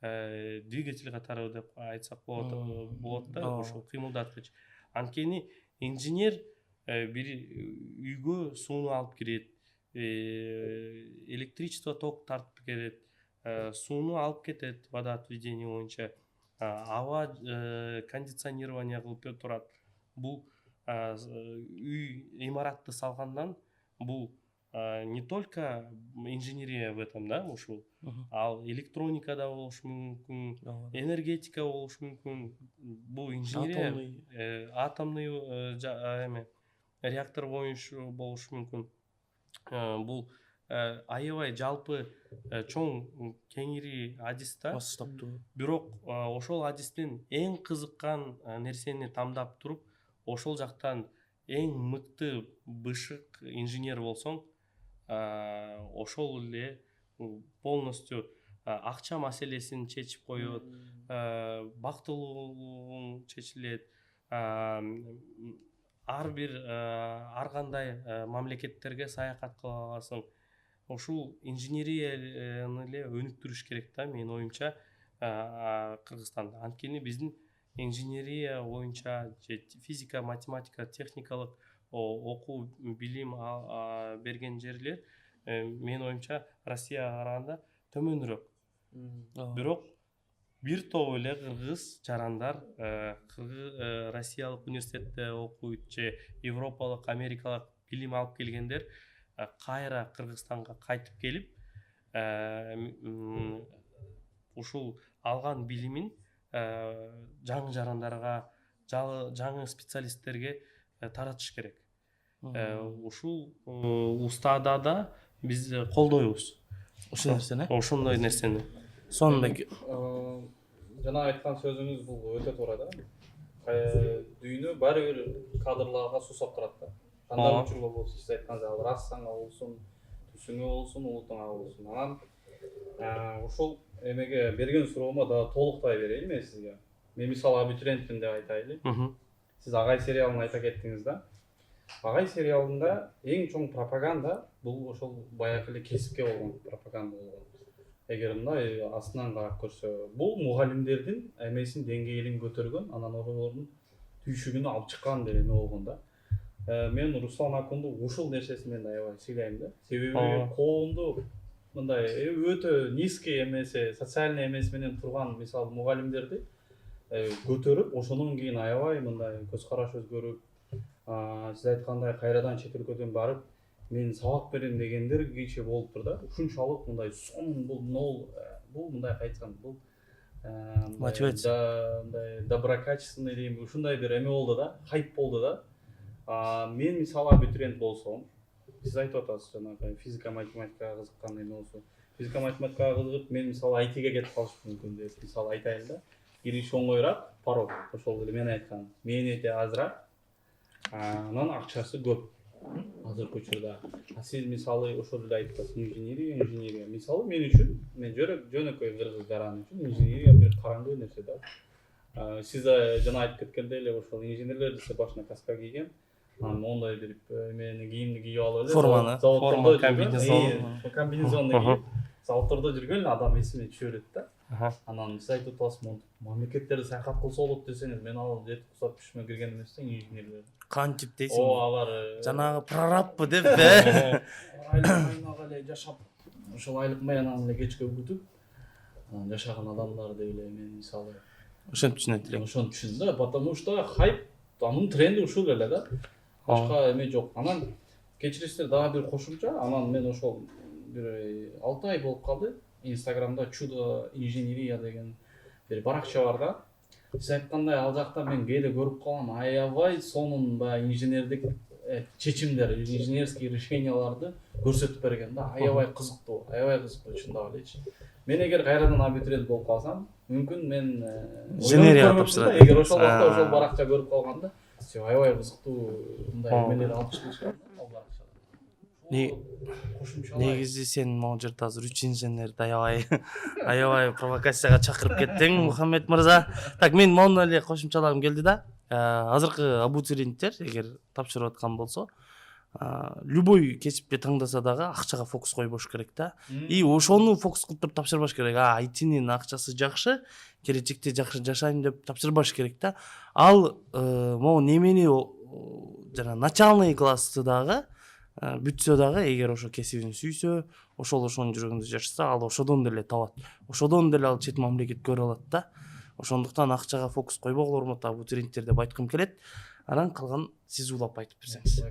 двигатель катары деп айтсак болот да, ошол кыймылдаткыч. Анткени инженер бир үйгө сууну алып кирет, электричество ток тартып келет, сууну алып кетет водоотведение боюнча, аба кондиционирование кылып турат. Бул үй имаратты салгандан бул не только инженерия в этом, да, ушул, ал электроника да болушу мүмкүн, энергетика болушу мүмкүн. Бул инженерия атомный эме реактор боюнча болушу мүмкүн. Бул аябай жалпы чоң кеңири адис да. Масштабтуу. Бирок ошол адистен эң кызыккан нерсени тандап туруп, ошол жактан эң мыкты бышык инженер болсоң, ошол эле полностью акча маселесин чечип коет, бактылуулугуң чечилет, ар кандай мамлекеттерге саякат кыла аласың. Ушул инженерияны эле өнүктүрүш керек да, менин оюмча, Кыргызстанда. Анткени биздин инженерия боюнча же физика, математика, техникалык окуу билим берген жерлер менин оюмча Россияга караганда төмөнүрөөк. Бирок бир топ эле кыргыз жарандар Россиялык университетте окуйт же Европалык, Америкалык билим алып келгендер кайра Кыргызстанга кайтып келип, ушул алган билимин жаңы жарандарга, жаңы специалисттерге таратыш керек. Ушул устада да биз колдойбуз Ушул нерсени. ошондой нерсени. Сонун Жана айткан сөзүңүз бул өтө туура да. Дүйнө баары бир кадрларга сусап турат да. Кандай учурда болсун, сиз айткандай ал расаңа болсун, түсүңө болсун, улутуңа болсун. Анан ушул эмеге берген суроомо да толуктай берейин мен сизге. Мен мисалы абитуриентмин деп айтайлы. Сиз Агай сериалын айта кеттиңиз да. Агай сериалында эң чоң пропаганда бул ошол баягы эле кесипке болгон пропаганда болгон. Эгер мындай астынан карап көрсө, бул мугалимдердин эмесин деңгээлин көтөргөн, анан олордун түйшүгүнү алып чыккан деген болгон да. Мен Руслан Акунду ушул нерсесин мен аябай сыйлайм да. Себеби коомду мындай өтө низкий эмеси, социальный эмеси менен турган мисалы мугалимдерди көтөрүп, ошондон кийин аябай мындай көз караш өзгөрүп, сиз айткандай кайрадан чет өлкөдөн барып мен сабак берем дегендер кийинче болуптур да. Ушунчалык мындай сон бул мындай айтсам бул мотивация, мындай доброкачественный дейм, ушундай бир эме болду да, хайп болду да. Мен мисалы абитуриент болсом, сиз айтып атасыз жанагы физика, математикага кызыккан эме болсо, физика, математикага кызыгып, мен мисалы айтиге кетип калышым мүмкүн деп мисалы айтайын да. Кириш оңойраак, порог ошол эле мен айткан, мээнети азыраак, анан акчасы көп. Азыркы учурда. Сиз мисалы ошол эле айтып атасыз, инженерия. Мисалы мен үчүн, мен жөнөкөй кыргыз жараны үчүн инженерия бир караңгы нерсе да. Сиз жана айтып кеткендей эле ошол инженерлер десе башына каска кийген, мондай бир эмени кийимди кийип алып эле форма, комбинезонду кийип заводдордо жүргөн адам эсиме түшө берет да. Анан сиз айтып атасыз, мамлекеттерди саякат кылса болот десеңиз, мен ал жетип кусап түшүмө кирген эместен инженерлер. кантип дейсиң? Алар жанагы прорабпы деп айлык эле жашап, ошол айлык маянаны эле кечке күтүп, анан жашаган адамдар деп эле мен мисалы Ошентип түшүнөт элең. ошону түшүндүм да, потому что хайп анын тренди ушул эле да. Башка эме жок. Анан кечиресиздер дагы бир кошумча, анан мен ошол бир 6 ай болуп калды. Инстаграмда чудо инженерия деген бир баракча бар да. Сиз айткандай ал жакта мен кээде көрүп калам, аябай сонун баягы инженердик чечимдер, инженерский решенияларды көрсөтүп берген да. Аябай кызыктуу чындап элечи. Мен эгер кайрадан абитуриент болуп калсам, мүмкүн мен Инженерия тапшырат. Эгер ошол убакта ошол баракча көрүп калганда, аябай кызыктуу мындай эмелер алып чыгышкан ал баракчадан. Негизи сен могу жерде азыр 3 инженерди аябай провокацияга чакырып кеттиң, Мухаммед мырза. Так, мен мону эле кошумчалагым келди да. Азыркы абитуриенттер эгер тапшырып аткан болсо, любой кесипти таңдаса дагы акчага фокус койбош керек да. И ошону фокус кылып туруп тапшырбаш керек. IT-нин акчасы жакшы, келечекте жакшы жашайм деп тапшырбаш керек да. Ал могу немени жана начальный классты дагы бүтсө дагы, эгер ошо кесибин сүйсө, ошонун жүрөгүндө жашаса, ал ошодон деле табат. Ошодон деле ал чет мамлекет көрө алат да. Ошондуктан акчага фокус койбогула, урматтуу абитуриенттер деп айткым келет. Анан калган сиз улап айтып берсеңиз.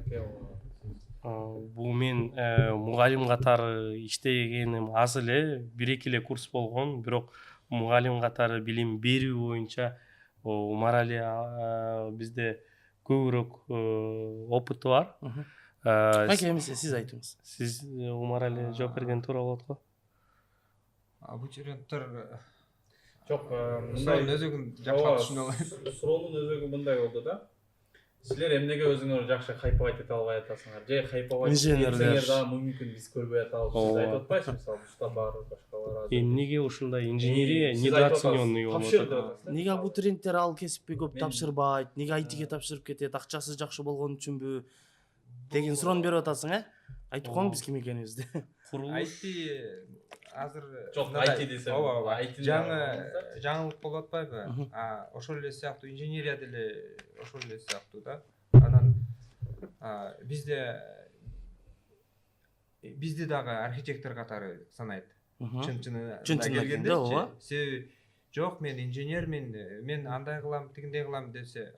Бул мен мугалим катары иштегеним аз эле, 1-2 эле курс болгон, бирок мугалим катары билим берүү боюнча Умарали бизде көбүрөөк опыты бар. Майке, эмесе сиз айтыңыз. Сиз Умарали жооп берген туура болот го. Абитуриенттер Жок, мындай өзөгүн жакшы түшүнө алайын. Суроонун өзөгү мындай болду да. Силер эмнеге өзүңөр жакшы хайповать эте албай атасыңар? Же хайповать Инженерлер дагы мүмкүн биз көрбөй атабыз. Сиз айтып атпайсызбы, мисалы, ушта бар, башкалар. Эмнеге ушундай инженерия недооцененный болуп атат? Неге абитуриенттер ал кесипке көп тапшырбайт? Неге IT-ге тапшырып кетет? Акчасы жакшы болгон үчүнбү? Деген суроону берип атасың, Айтып коюң биз ким экенибизди. IT азыр Жок, IT десем. ооба, жаңылык болуп атпайбы? Ошол эле сыяктуу инженерия деле ошол эле сыяктуу да. Анан бизди дагы архитектор катары санайт. Чын келгенде, ооба. Себеби жок, мен инженермин, мен андай кылам, тигиндей кылам десе,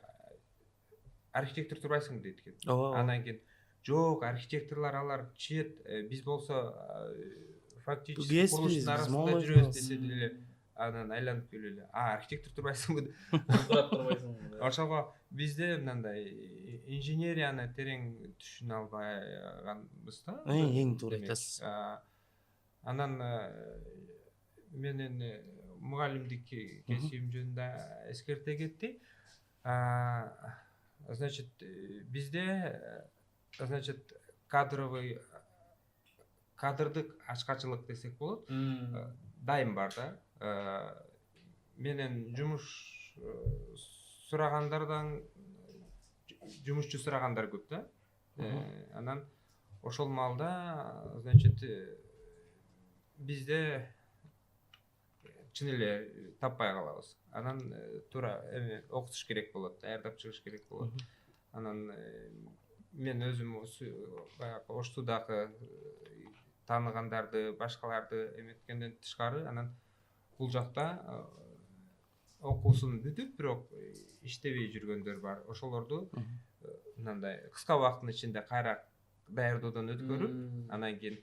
архитектор турбайсың дейт экен. Анан кийин жок, архитекторлор алар чет, биз болсо фактически курулуштун арасында жүрөбүз десе деле анан айланып келип эле, архитектор турбайсыңбы? Турбайсың. Ошого бизде мындай инженерияны терең түшүнө албайганбыз да. Эң туура айтасыз. Анан менин мугалимдик кесибим жөнүндө эскерте кетти. Значит, бизде кадрдык ачкачылык десек болот. Дайым бар да. Менен жумуш сурагандардан жумушчу сурагандар көп да. Анан ошол маалда, значит, бизде чын эле таппай калабыз. Анан туура окутуш керек болот, даярдап чыгыш керек болот. Анан мен өзүм баягы Оштудагы тааныгандарды, башкаларды эметкенден тышкары, анан бул жакта окуусун бүтүп, бирок иштебей жүргөндөр бар. Ошолорду мындай кыска убакыттын ичинде кайра даярдоодон өткөрүп, анан кийин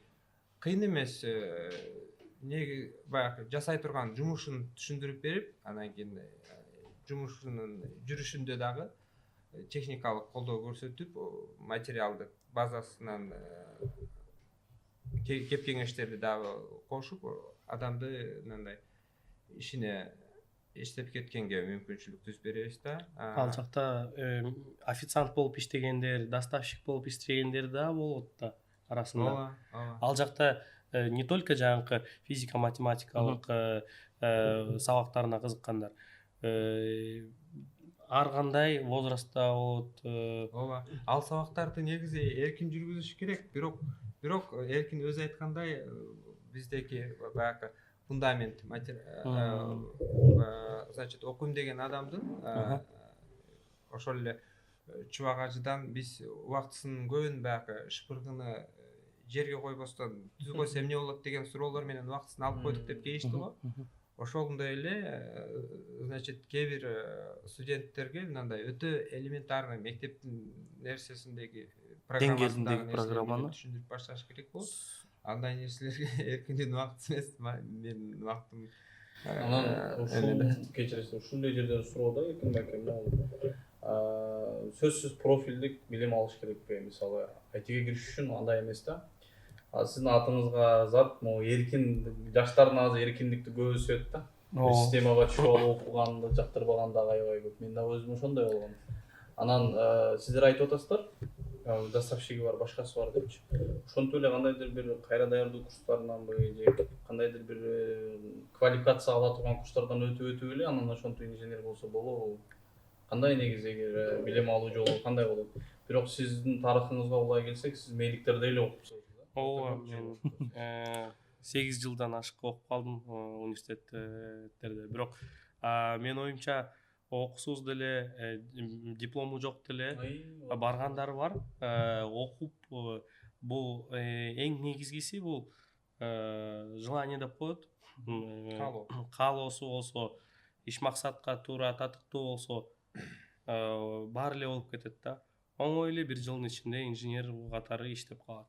кыйын эмес неге баягы жасай турган жумушун түшүндүрүп берип, анан кийин жумушунун жүрүшүндө дагы техникалык колдоо көрсөтүп, материалдык базасынан кеп кеңештерди дагы кошуп, адамды мындай ишине иштеп кеткенге мүмкүнчүлүк түзүп беребиз да. Ал жакта официант болуп иштегендер, доставщик болуп иштегендер да болот да арасында. Ал жакта не только жаңы физика, математикалык сабактарына кызыккандар, ар кандай возрастта болот. Ооба. Ал сабактарды негизи эркин жүргүзүш керек, бирок эркин өзү айткандай биздеки баягы фундамент, значит, окуйм деген адамдын ошол эле чубак-ажыдан биз убактысынын көбүн баягы шпыргыны жерге койбостон түз койсо эмне болот деген суроолор менен убактысын алып койдук деп кейишти го. ошондой эле значит кээ бир студенттерге мындай өтө элементарный мектептин нерсесиндеги Деңгээлиндеги программасындагы программаны нерселерди түшүндүрүп башташ керек болот. Андай нерселерге эркиндин убактысы эмес, менин убактым. Анан ушул кечиресиз ушундай жерден суроо эркин байке, сөзсүз профилдик билим алыш керекпи? Мисалы айтиге кириш үчүн андай эмес да. Сиздин атыңызга зат могу эркин, жаштардын азыр эркиндикти көп өсөт да. Системага түшүп алып окуганды жактырбаган дагы аябай көп. Мен дагы өзүм ошондой болгом. Анан сиздер айтып атасыздар, доставщиги бар, башкасы бар депчи. Ошентип эле кандайдыр бир кайра даярдоо курстарынанбы же кандайдыр бир квалификация ала турган курстардан өтүп эле анан ошентип инженер болсо болобу? Кандай негизи эгер билим алуу жолу кандай болот? Бирок сиздин тарыхыңызга улай келсек, сиз мейликтерде эле окупсуз. Ооба, мен 8 жылдан ашык окуп калдым университеттерде. Бирок менин оюмча окусуз деле, диплому жок деле баргандар бар. Окуп бул эң негизгиси бул желание деп коет. Каалоосу болсо, иш максатка туура татыктуу болсо, баары эле болуп кетет да. Оңой эле 1 жылдын ичинде инженер катары иштеп калат.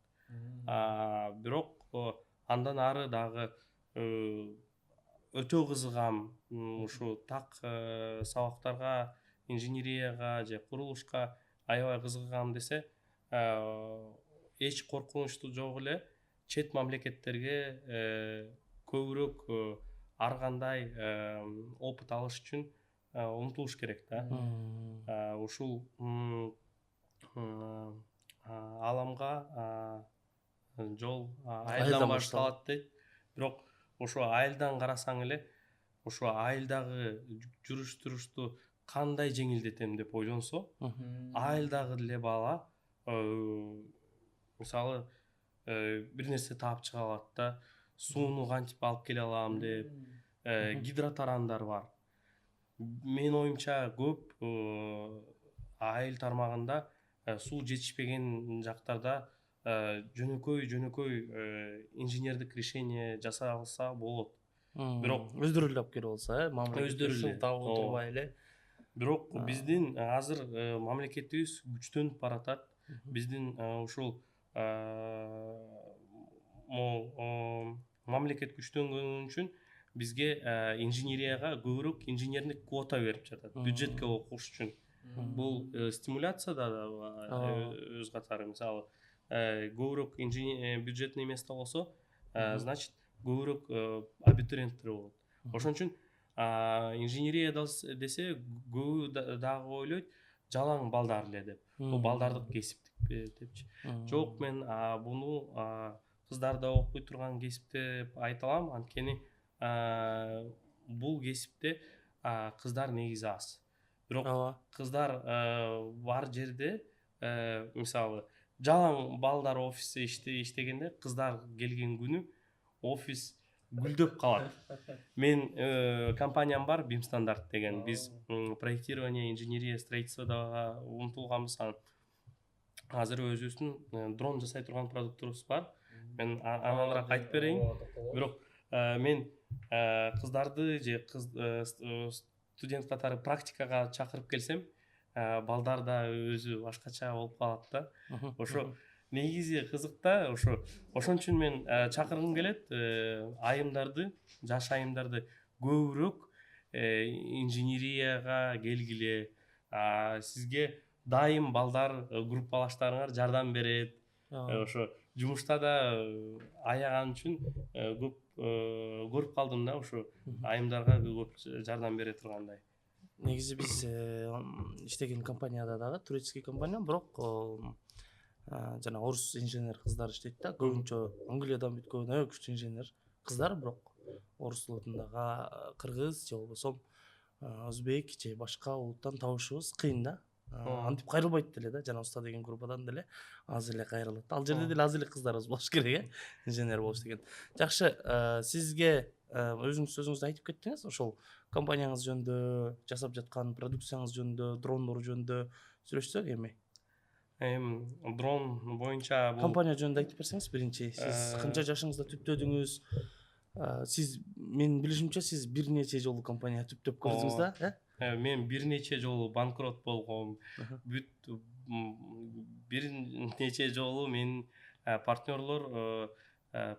Бирок андан ары дагы өтө кызыгам ушу так сабактарга, инженерияга же курулушка аябай кызыгам десе, эч коркунучтуу жок эле чет мамлекеттерге көбүрөөк ар кандай опыт алыш үчүн умтулуш керек да. Ушул аламга жол айылдан башталат дейт. Бирок ошо айылдан карасаң эле, ошо айылдагы жүрүш турушту кандай жеңилдетем деп ойлонсо, айылдагы деле бала мисалы бир нерсе таап чыга алат да, сууну кантип алып келе алам деп, гидротарандар бар. Менин оюмча көп айыл тармагында суу жетишпеген жактарда жөнөкөй инженердик решение жасалса болот. Бирок өздөрү эле алып келип алса, өздөрү эле таап отурбай эле. Бирок биздин азыр мамлекетибиз күчтөнүп баратат. Биздин ушул мамлекет күчтөнгөн үчүн бизге инженерияга көбүрөөк инженердик квота берип жатат, бюджетке окуш үчүн. Бул стимуляция да өз катары. Мисалы көбүрөөк бюджетный место болсо, значит көбүрөөк абитуриенттер болот. Ошон үчүн инженерия десе көбү дагы ойлойт жалаң балдар эле деп. Бул балдардык кесиптик депчи. Жок, мен буну кыздар да окуй турган кесип деп айта алам. Анткени бул кесипте кыздар негизи аз. Бирок кыздар бар жерде, мисалы жалаң балдар офисте иштегенде, кыздар келген күнү офис гүлдөп калат. Мен компаниям бар, BIM стандарт деген. Биз проектирование, инженерия, строительстводо умтулганбыз. Азыр өзүбүздүн дрон жасай турган продукторубуз бар. Мен ананыраак айтып берейин. Бирок мен кыздарды же студент катары практикага чакырып келсем, балдар да өзү башкача болуп калат да. Ошо негизи кызык да, ошон үчүн мен чакыргым келет айымдарды, жаш айымдарды көбүрөөк инженерияга келгиле. Сизге дайым балдар группалаштарыңар жардам берет. Ошо жумушта да аяган үчүн көп көрүп калдым да, ошо айымдарга көп жардам бере тургандай. Негизи биз иштеген компанияда дагы турецкий компания, бирок жана орус инженер кыздар иштейт да. Көбүнчө Англиядан бүткөн күчтүү инженер кыздар, бирок орус улутундагы кыргыз же болбосо өзбек же башка улуттан табышыбыз кыйын да. Антип кайрылбайт деле да, жана уста деген группадан деле аз эле кайрылат. Ал жерде деле аз эле кыздарыбыз болуш керек, инженер болуш деген. Жакшы, сизге өзүңүз сөзүңүздө айтып кеттиңиз, ошол компанияңыз жөнүндө, жасап жаткан продукцияңыз жөнүндө, дрондор жөнүндө сүйлөшсөк эми. Дрон боюнча компания жөнүндө айтып берсеңиз биринчи. Сиз канча жашыңызда түптөдүңүз? Сиз Менин билишимче сиз бир нече жолу компания түптөп көрдүңүз да, Мен бир нече жолу банкрот болгом. Бүт бир нече жолу менин партнерлор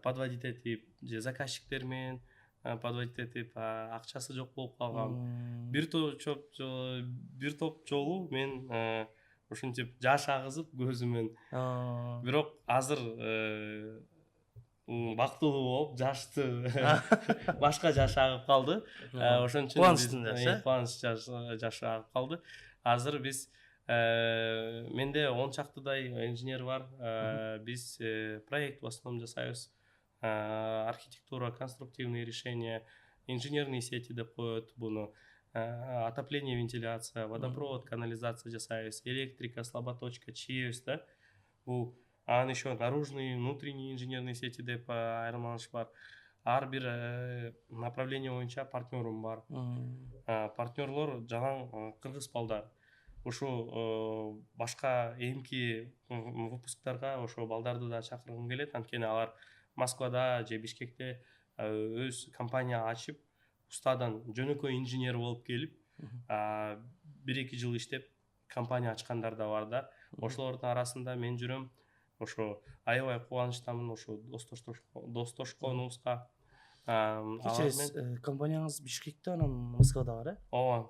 подводить этип, же заказчиктер менен подводить этип акчасы жок болуп калган. Бир топ жолу мен ушинтип жаш агызып көзүмөн. Бирок азыр бактылуу болуп жашты башка жаш агып калды. Ошон үчүн Кубанычтын жашы, кубаныч жашы агып калды. Азыр биз менде 10 чактыдай инженер бар. Биз проект в основном жасайбыз. Архитектура, конструктивные решения, инженерные сети деп коет буну. Отопление, вентиляция, водопровод, канализация жасайбыз. Электрика, слаботочка, чийбиз да. Бул анан еще наружные, внутренние инженерные сети деп айырмаланыш бар. Ар бир направление боюнча партнерум бар. Партнерлор жалаң кыргыз балдар. Ошо башка эмки выпусктарга ошо балдарды да чакыргым келет. Анткени алар Москвада же Бишкекте өз компания ачып, устадан жөнөкөй инженер болуп келип, 1-2 жыл иштеп компания ачкандар да бар да. Ошолордун арасында мен жүрөм. Ошо аябай кубанычтамын ошо достошконубузга. Кечиресиз, компанияңыз Бишкекте анан Москвада бар, Ооба,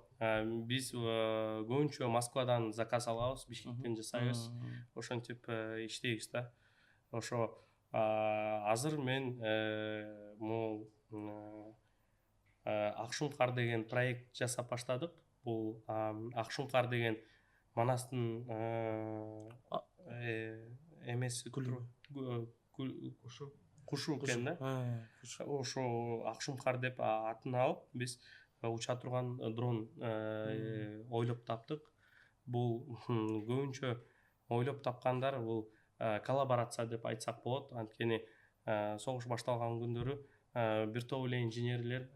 биз көбүнчө Москвадан заказ алабыз, Бишкектен жасайбыз. Ошентип иштейбиз да. Ошо азыр мен могул Акшумкар деген проект жасап баштадык. Бул Акшумкар деген Манастын эмеси кушу экен да. Ошо Акшумкар деп атын алып, биз уча турган дрон ойлоп таптык. Бул көбүнчө ойлоп тапкандар бул коллаборация деп айтсак болот. Анткени согуш башталган күндөрү бир топ эле инженерлер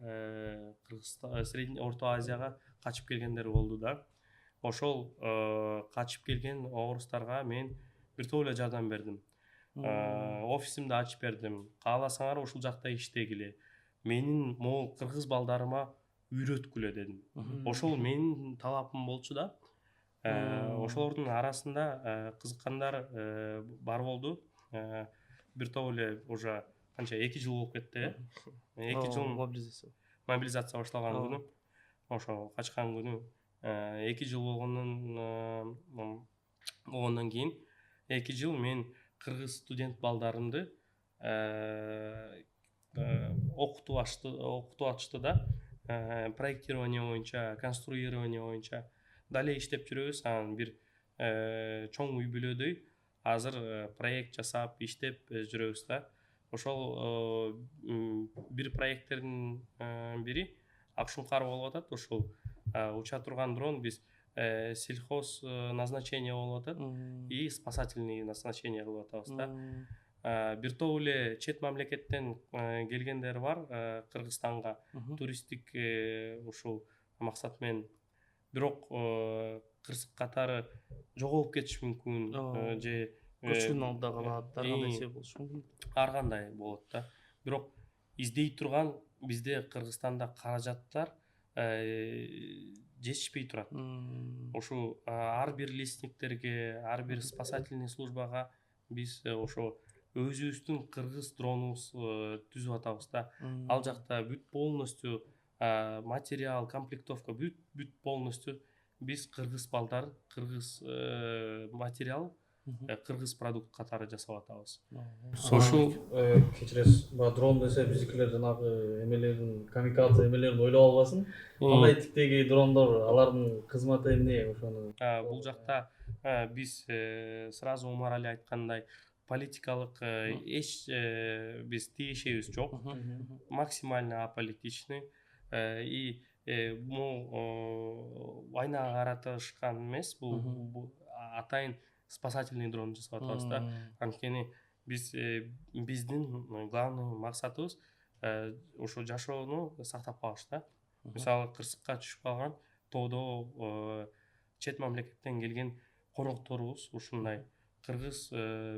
Кыргызстан, Средний Орто Азияга качып келгендер болду да. Ошол качып келген орустарга мен бир топ эле жардам бердим. Офисимди ачып бердим. Кааласаңар ушул жакта иштегиле. Менин могул кыргыз балдарыма үйрөткүлө дедим. Ошол менин талапым болчу да. Ошолордун арасында кызыккандар бар болду. Бир топ эле уже канча 2 жыл болуп кетти. 2 жыл мобилизация башталган күнү, ошо качкан күнү 2 жыл болгондон кийин 2 жыл мен кыргыз студент балдарымды окутуп атышты да. Проектирование боюнча, конструирование боюнча дале иштеп жүрөбүз. Анан бир чоң үй бүлөдөй азыр проект жасап иштеп жүрөбүз да. Ошол бир проекттердин бири Акшумкар болуп атат. Ошол уча турган дрон биз сельхоз назначение болуп атат и спасательный назначение кылып атабыз да. Бир топ эле чет мамлекеттен келгендер бар Кыргызстанга туристтик ушул максат менен. Бирок кырсык катары жоголуп кетиши мүмкүн же көчкүн алдыда калат, ар кандай себеп болушу мүмкүн. Ар кандай болот да. Бирок издей турган бизде Кыргызстанда каражаттар жетишпей турат. Ошо ар бир лесниктерге, ар бир спасательный службага биз ошо өзүбүздүн кыргыз дронубуз түзүп атабыз да. Ал жакта бүт полностью материал, комплектовка бүт полностью биз кыргыз балдар, кыргыз материал, кыргыз продукт катары жасап атабыз. Ошол кечиресиз, дрон десе биздикилер жанагы эмелерин, камикадзе эмелерин ойлоп албасын. Кандай типтеги дрондор, алардын кызматы эмне ошону? Бул жакта биз сразу Умар Али айткандай политикалык эч биз тиешебиз жок. Максимально аполитичный и войнага каратышкан эмес. Бул атайын спасательный дрон жасап атабыз да. Анткени биздин главный максатыбыз ошо жашоону сактап калыш да. Мисалы кырсыкка түшүп калган тоодо чет мамлекеттен келген конокторубуз ушундай кыргыз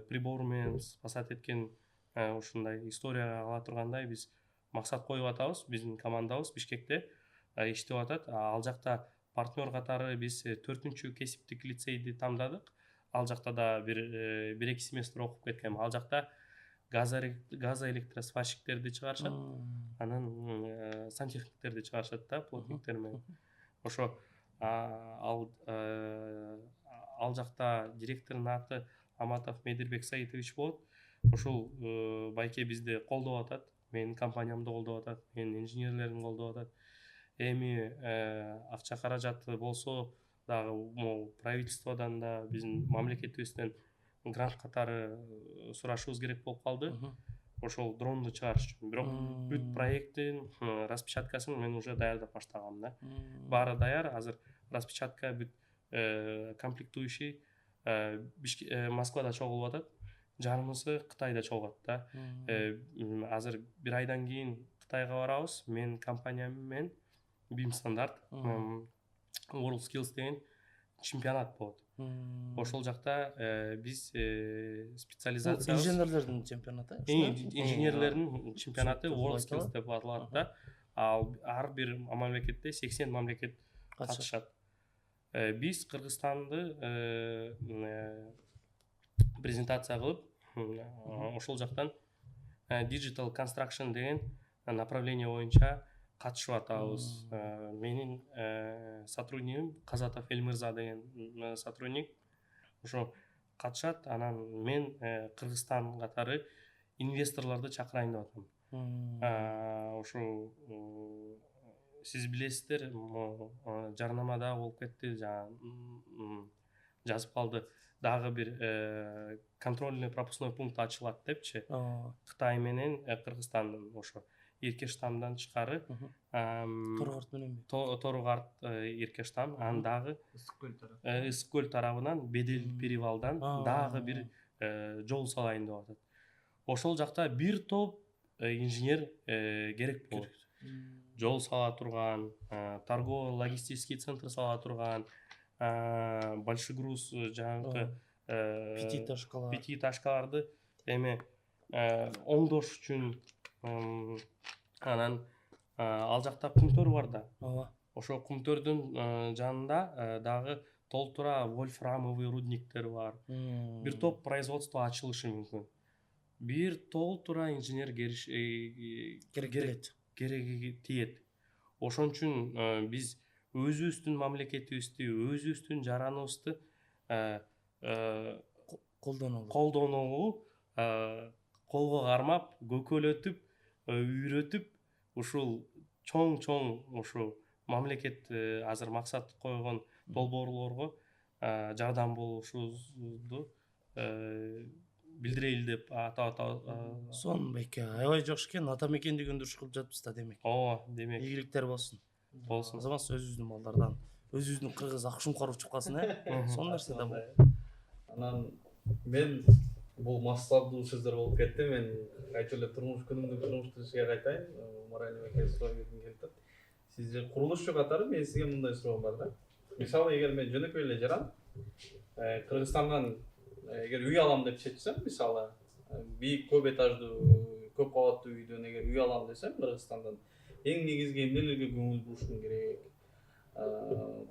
прибору менен спасать эткен ушундай история ала тургандай биз максат коюп атабыз, биздин командабыз Бишкекте иштеп атат. Ал жакта партнер катары биз 4-чү кесиптик лицейди тандадык. Ал жакта да бир 1-2 семестр окуп кеткем. Ал жакта газоэлектросварщиктерди чыгарышат, анан сантехниктерди чыгарышат да, плотниктер менен. Ошо ал жакта директордун аты Аматов Медирбек Саитович болот. Ушул байке бизди колдоп атат, менин компаниямды колдоп атат, менин инженерлерим колдоп атат. Эми акча каражаты болсо дагы могу правительстводон да биздин мамлекетибизден грант катары сурашыбыз керек болуп калды. Ошол дронду чыгарыш үчүн. Бирок бүт проекттин распечаткасын мен уже даярдап баштагам да. Баары даяр, азыр распечатка бүт комплектующий Москвада чогулуп атат. Жарымысы Кытайда чогулат да. Азыр бир айдан кийин Кытайга барабыз. Менин компаниям менен BIM стандарт World Skills деген чемпионат болот. Ошол жакта биз специализация инженерлердин чемпионаты. инженерлердин чемпионаты World Skills деп аталат да. Ал ар бир мамлекетте 80 мамлекет катышат. Биз Кыргызстанды презентация кылып, ошол жактан Digital Construction деген направление боюнча катышып атабыз. Менин сотруднигим Казатов Элмырза деген сотрудник ошо катышат. Анан мен Кыргызстан катары инвесторлорду чакырайын деп атам. Ошо сиз билесиздер, жарнамада болуп кетти, жазып калды. Дагы бир контрольный пропускной пункт ачылат депчи. Кытай менен Кыргызстандын ошо Иркештамдан тышкары Торгарт мененби? Торгарт Иркештам, анан дагы Ысык көл тарабынан Бедел перевалдан дагы бир жол салайын деп атат. Ошол жакта бир топ инженер керек болот. Жол сала турган, торгово-логистический центр сала турган, большой груз жаңы пятиэтажкаларды эми оңдош үчүн. Анан ал жакта кумтөр бар да. Ошо кумтөрдүн жанында дагы толтура вольфрамовый рудниктер бар. Бир топ производство ачылышы мүмкүн. Бир толтура инженер кереги тиет. Ошон үчүн биз өзүбүздүн мамлекетибизди, өзүбүздүн жараныбызды колдонууну колго кармап, көкөлөтүп, үйрөтүп, ушул чоң ушул мамлекет азыр максат койгон долбоорлорго жардам болушубузду билдирели деп атап атабыз. Сонун байке, аябай жакшы экен. Ата мекенди көндүрүш кылып жатпыз да демек. Ооба, демек. Ийгиликтер болсун. Болсун. Азамат өзүбүздүн балдардан, өзүбүздүн кыргыз Акшумкаров чыккасын, сонун нерсе да бул. Анан мен бул масштабдуу сөздөр болуп кетти. Мен кайтып эле турмуштуу ишке кайтайын. Марайна байке суроо бергим келип атат. Сиз же курулушчу катары мен сизге мындай суроом бар да. Мисалы эгер мен жөнөкөй эле жаран Кыргызстандан эгер үй алам деп чечсем, мисалы бийик көп этаждуу көп кабаттуу үйдөн эгер үй алам десем Кыргызстандан эң негизги эмнелерге көңүл бурушум керек?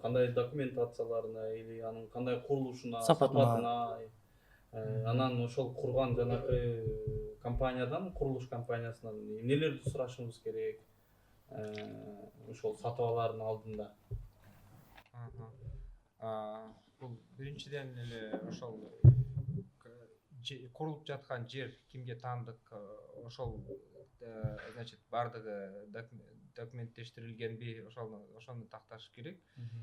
Кандай документацияларына или анын кандай курулушуна, сапатына, анан ошол курган жанакы компаниядан, курулуш компаниясынан эмнелерди сурашыбыз керек? Ошол сатып алаардын алдында. Бул биринчиден эле ошол курулуп жаткан жер кимге таандык, ошол значит бардыгы документтештирилгенби, ошону такташ керек.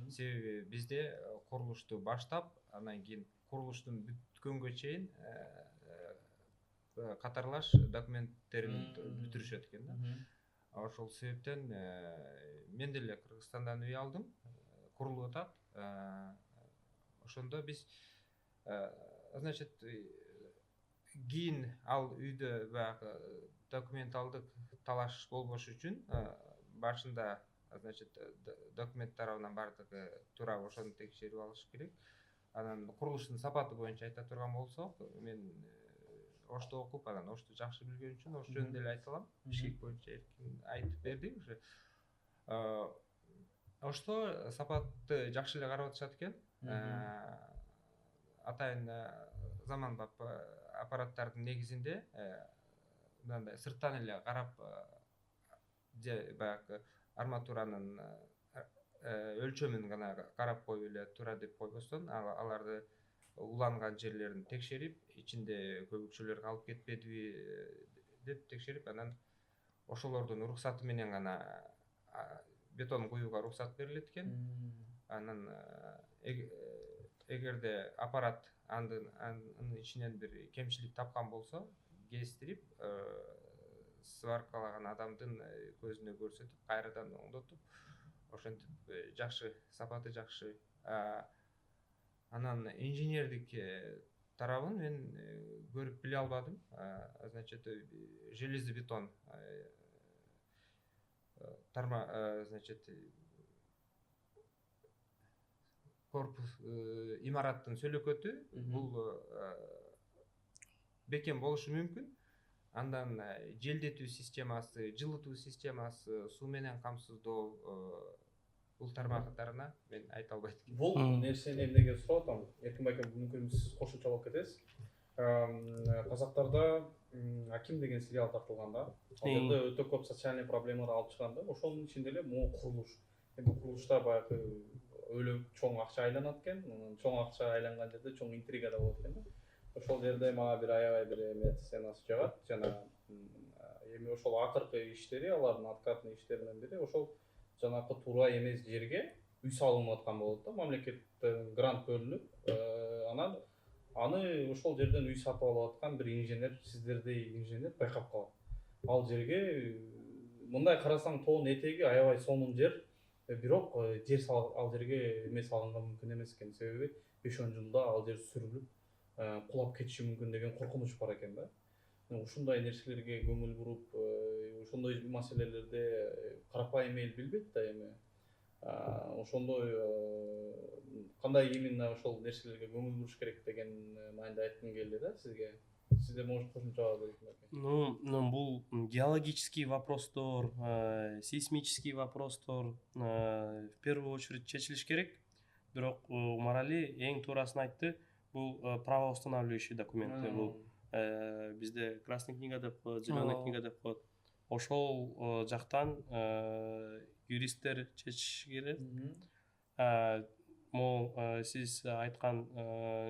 Себеби бизде курулушту баштап, андан кийин курулуштун бүткөнгө чейин катарлаш документтерин бүтүрүшөт экен да. Ошол себептен мен деле Кыргызстандан үй алдым, курулуп атат. Ошондо биз значит кийин ал үйдө баягы документалдык талаш болбош үчүн башында значит документ тарабынан бардыгы туура ошону текшерип алыш керек. Анан курулуштун сапаты боюнча айта турган болсок, мен Ошто окуп анан Ошто жакшы билген үчүн Ош жөнүндө эле айта алам. Бишкек боюнча эркин айтып берди уже. Ошто сапатты жакшы эле карап атышат экен. Атайын заманбап аппараттардын негизинде мындай сырттан эле карап же баягы арматуранын өлчөмүн гана карап коюп эле тура деп койбостон аларды уланган жерлерин текшерип, ичинде көбүкчөлөр калып кетпедиби деп текшерип, анан ошолордун уруксаты менен гана бетон куюуга уруксат берилет экен. Анан эгерде аппарат анын ичинен бир кемчилик тапкан болсо, кездирип сваркалаган адамдын көзүнө көрсөтүп, кайрадан оңдотуп, ошентип жакшы, сапаты жакшы. Анан инженердик тарабын мен көрүп биле албадым. Значит, железобетон значит, корпус имараттын сөөлөкөтү бул бекем болушу мүмкүн. Андан желдетүү системасы, жылытуу системасы, суу менен камсыздоо бул тармактарына мен айта албайт экенмин. Бул нерсени эмнеге сурап атам? Эркин байке, мүмкүн сиз кошумча алып кетесиз. Казактарда Аким деген сериал тартылган да. Ал жерде өтө көп социальный проблемалар алып чыгган да. Ошонун ичинде эле могу курулуш. Эми курулушта баягы өлө чоң акча айланат экен. Чоң акча айланган жерде чоң интрига да болот экен да. Ошол жерде мага бир аябай бир эме сценасы жагат. Жана эми ошол акыркы иштери, алардын откатный иштеринен бири ошол жанакы туура эмес жерге үй салынып аткан болот да. Мамлекеттен грант бөлүнүп, анан аны ошол жерден үй сатып алып аткан бир инженер, сиздердей инженер байкап калат. Ал жерге мындай карасаң тоонун этеги аябай сонун жер, бирок ал жерге эме салынган мүмкүн эмес экен. Себеби 5-10 жылда ал жер сүрүлүп, кулап кетиши мүмкүн деген коркунуч бар экен да. Ушундай нерселерге көңүл буруп, ошондой маселелерде карапайым эл билбейт да эми. Ошондой кандай именно ошол нерселерге көңүл буруш керек деген маанайда айткым келди да сизге. Сизде может кошумча бересиңер? Ну, бул геологический вопростор, сейсмический вопростор в первую очередь чечилиш керек. Бирок Умарали эң туурасын айтты. Бул правоустанавливающий документтер. Бул бизде красный книга деп коет, зеленый книга деп коет. Ошол жактан юристтер чечиш керек. Могу сиз айткан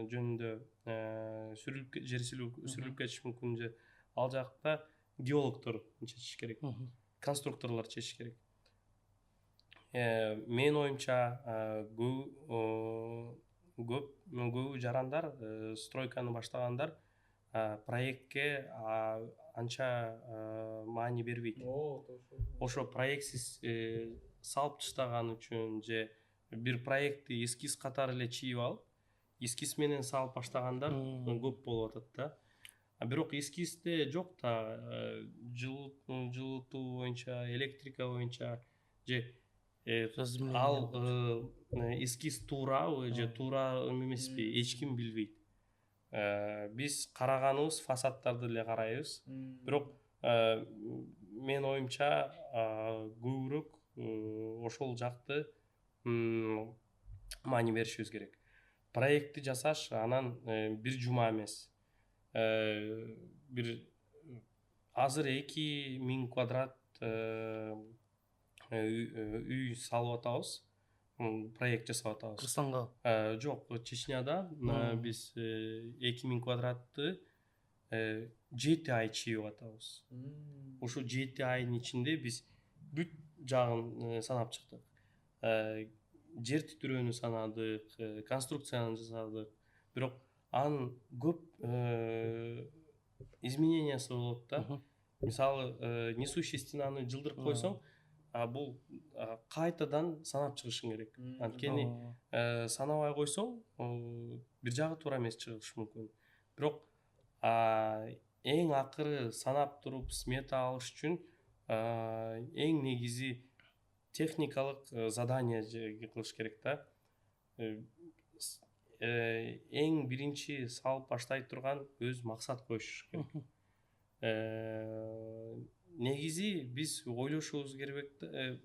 жөнүндө жер сүрүлүп кетиш мүмкүн же ал жакта геологдор чечиш керек, конструкторлор чечиш керек. Менин оюмча көбү жарандар, стройканы баштагандар проектке анча маани бербейт. Ошо проектсиз салып таштаган үчүн же бир проектти эскиз катары эле чийип алып, эскиз менен салып баштагандар көп болуп атат да. Бирок эскизде жок да, жылытуу боюнча, электрика боюнча же ал эскиз туурабы же туура эмеспи, эч ким билбейт. Биз караганыбыз фасадтарды эле карайбыз. Бирок менин оюмча көбүрөөк ошол жакты маани беришибиз керек. Проектти жасаш анан бир жума эмес. Бир азыр 2000 квадрат үй салып атабыз, проект жасап атабыз. Кыргызстанга? Жок, Чечняда биз 2000 квадратты 7 ай чийип атабыз. Ошо 7 айдын ичинде биз бүт жагын санап чыктык. Жер титирөөнү санадык, конструкцияны жасадык. Бирок анын көп изменениясы болот да. Мисалы, несущий стенаны жылдырып койсоң, бул кайтадан санап чыгышың керек. Анткени санабай койсоң, бир жагы туура эмес чыгышы мүмкүн. Бирок эң акыры санап туруп смета алыш үчүн эң негизи техникалык задание кылыш керек да. эң биринчи салып баштай турган өз максат коюш керек. Негизи биз ойлошубуз керек да,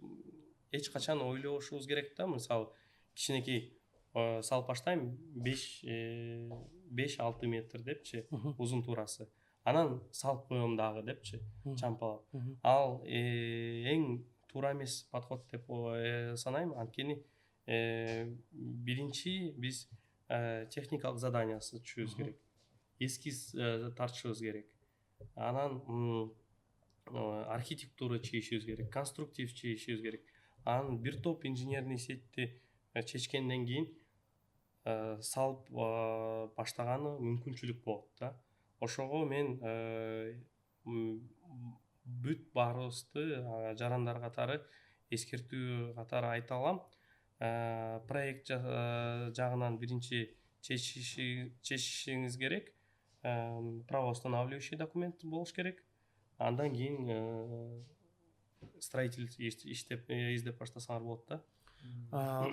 эч качан ойлошубуз керек да, мисалы кичинекей салып баштайм 5-6 метр депчи узун туурасы. Анан салып коем дагы депчи, чампалап. Ал эң туура эмес подход деп санайм. Анткени биринчи биз техникалык заданиясы түшүрүбүз керек. Эскиз тартышыбыз керек. Анан архитектура чечишибиз керек, конструктив чечишибиз керек. Анан бир топ инженерный сетти чечкенден кийин салып баштаганы мүмкүнчүлүк болот да. Ошого мен бүт баарыбызды жарандар катары эскертүү катары айта алам. Проект жагынан биринчи чечишиңиз керек. Правоустанавливающий документ болуш керек. Андан кийин строительство издеп баштасаңар болот да.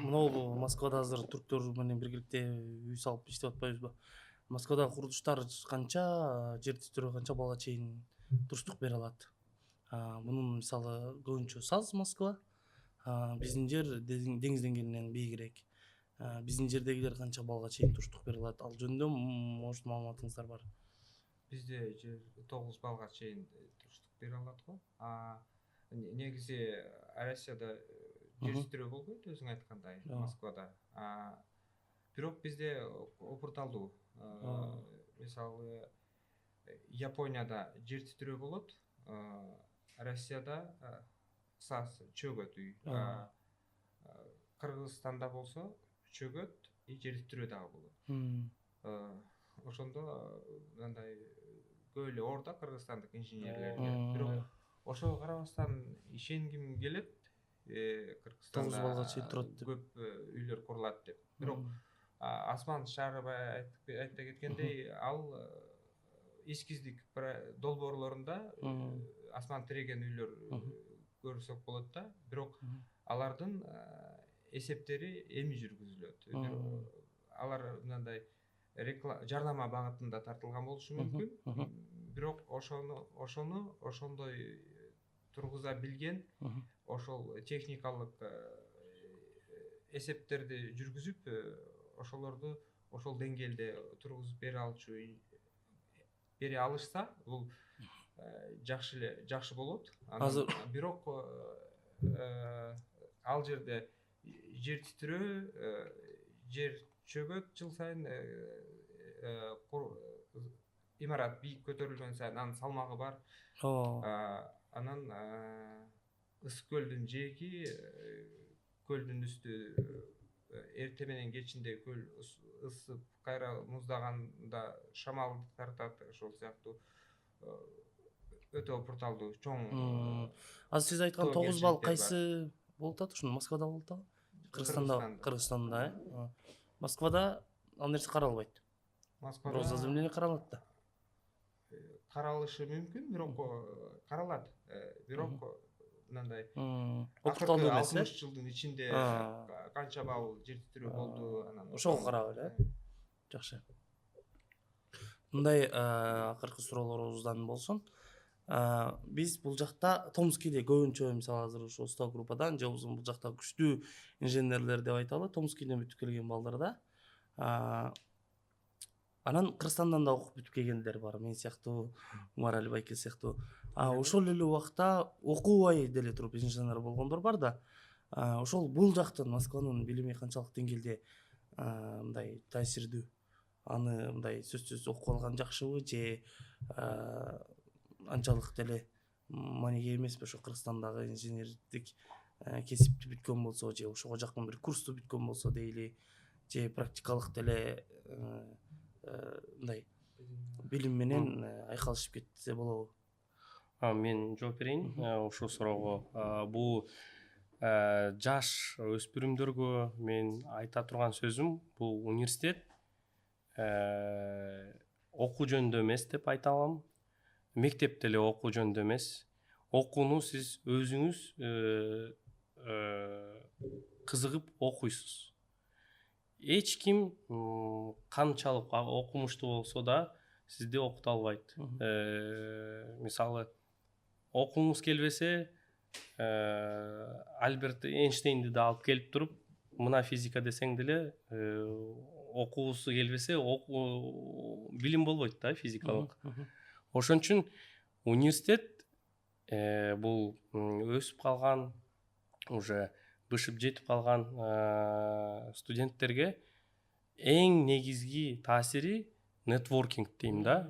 Могу Москвада азыр түрктөр менен биргеликте үй салып иштеп атпайбызбы? Москвадагы курулуштар канча, жер титирөө канча балга чейин туруштук бере алат? Мунун мисалы көбүнчө Саз Москва, биздин жер деңиз деңгээлинен бийигирээк. Биздин жердегилер канча балга чейин туруштук бере алат? Ал жөнүндө может маалыматыңыздар бар? Бизде жер 9 балга чейин туруштук бере алат го. Негизи Россияда жер титирөө болбойт, өзүң айткандай, Москвада. Бирок бизде опурталдуу. Мисалы Японияда жер титирөө болот, Россияда Саз, чөгөт үй. Кыргызстанда болсо чөгөт и жер титирөө дагы болот. Ошондо мындай көп эле оор да кыргызстандык инженерлерге. Бирок ошого карабастан ишенгим келет. Кыргызстанда 9 балга чейин турат деп. Көп үйлөр курулат деп. Бирок Асман шаары айта кеткендей, ал эскиздик долбоорлорунда асман тиреген үйлөр көрсөк болот да. Бирок алардын эсептери эми жүргүзүлөт. Алар мындай жарнама багытында тартылган болушу мүмкүн. Бирок ошондой тургуза билген, ошол техникалык эсептерди жүргүзүп, ошолорду ошол деңгээлде тургузуп бере алышса, бул жакшы болот. Азыр бирок ал жерде жер титирөө, жер чөгөт жыл сайын имарат бийик көтөрүлгөн сайын анын салмагы бар. Анан ысык көлдүн жээки, көлдүн үстү эрте менен кечинде көл ысып кайра муздаганда шамал тартат, ошол сыяктуу өтө опурталдуу чоң. Азыр сиз айткан 9 бал кайсы болуп атат? Ушул Москвада болуп атабы? Кыргызстанда, Москвада ал нерсе каралбайт. Москвада Розаземление каралат да. Каралышы мүмкүн, бирок каралат. Бирок мындай опурталдуу эмес. 60 жылдын ичинде канча бал жер титирөө болду, анан ошого карап эле. Жакшы. Мындай акыркы суроолорубуздан болсун. Биз бул жакта Томскиде көбүнчө, мисалы азыр ошо Сто группадан же болбосо бул жакта күчтүү инженерлер деп айталы, Томскиден бүтүп келген балдарда. Анан Кыргызстандан да окуп бүтүп келгендер бар, мен сыяктуу, Умар Алибайке сыяктуу. Ошол эле убакта окубай деле туруп инженер болгондор бар да. Ошол бул жактын Москванын билими канчалык деңгээлде мындай таасирдүү? Аны мындай сөзсүз окуп алган жакшыбы же анчалык деле маанилүү эмеспи? Ошо Кыргызстандагы инженердик кесипти бүткөн болсо же ошого жакын бир курсту бүткөн болсо дейли, же практикалык деле мындай билим менен айкалышып кетсе болобу? Мен жооп берейин ушул суроого. Бул жаш өспүрүмдөргө мен айта турган сөзүм, бул университет окуу жөнүндө эмес деп айта алам. Мектеп деле окуу жөнүндө эмес. Окууну сиз өзүңүз кызыгып окуйсуз. эч ким канчалык окумуштуу болсо да сизди окута албайт. Мисалы окугуңуз келбесе Альберт Эйнштейнди да алып келип туруп мына физика десең деле окугусу келбесе билим болбойт да физикалык. Ошон үчүн университет бул өсүп калган, уже бышып жетип калган студенттерге эң негизги таасири нетворкинг дейм да.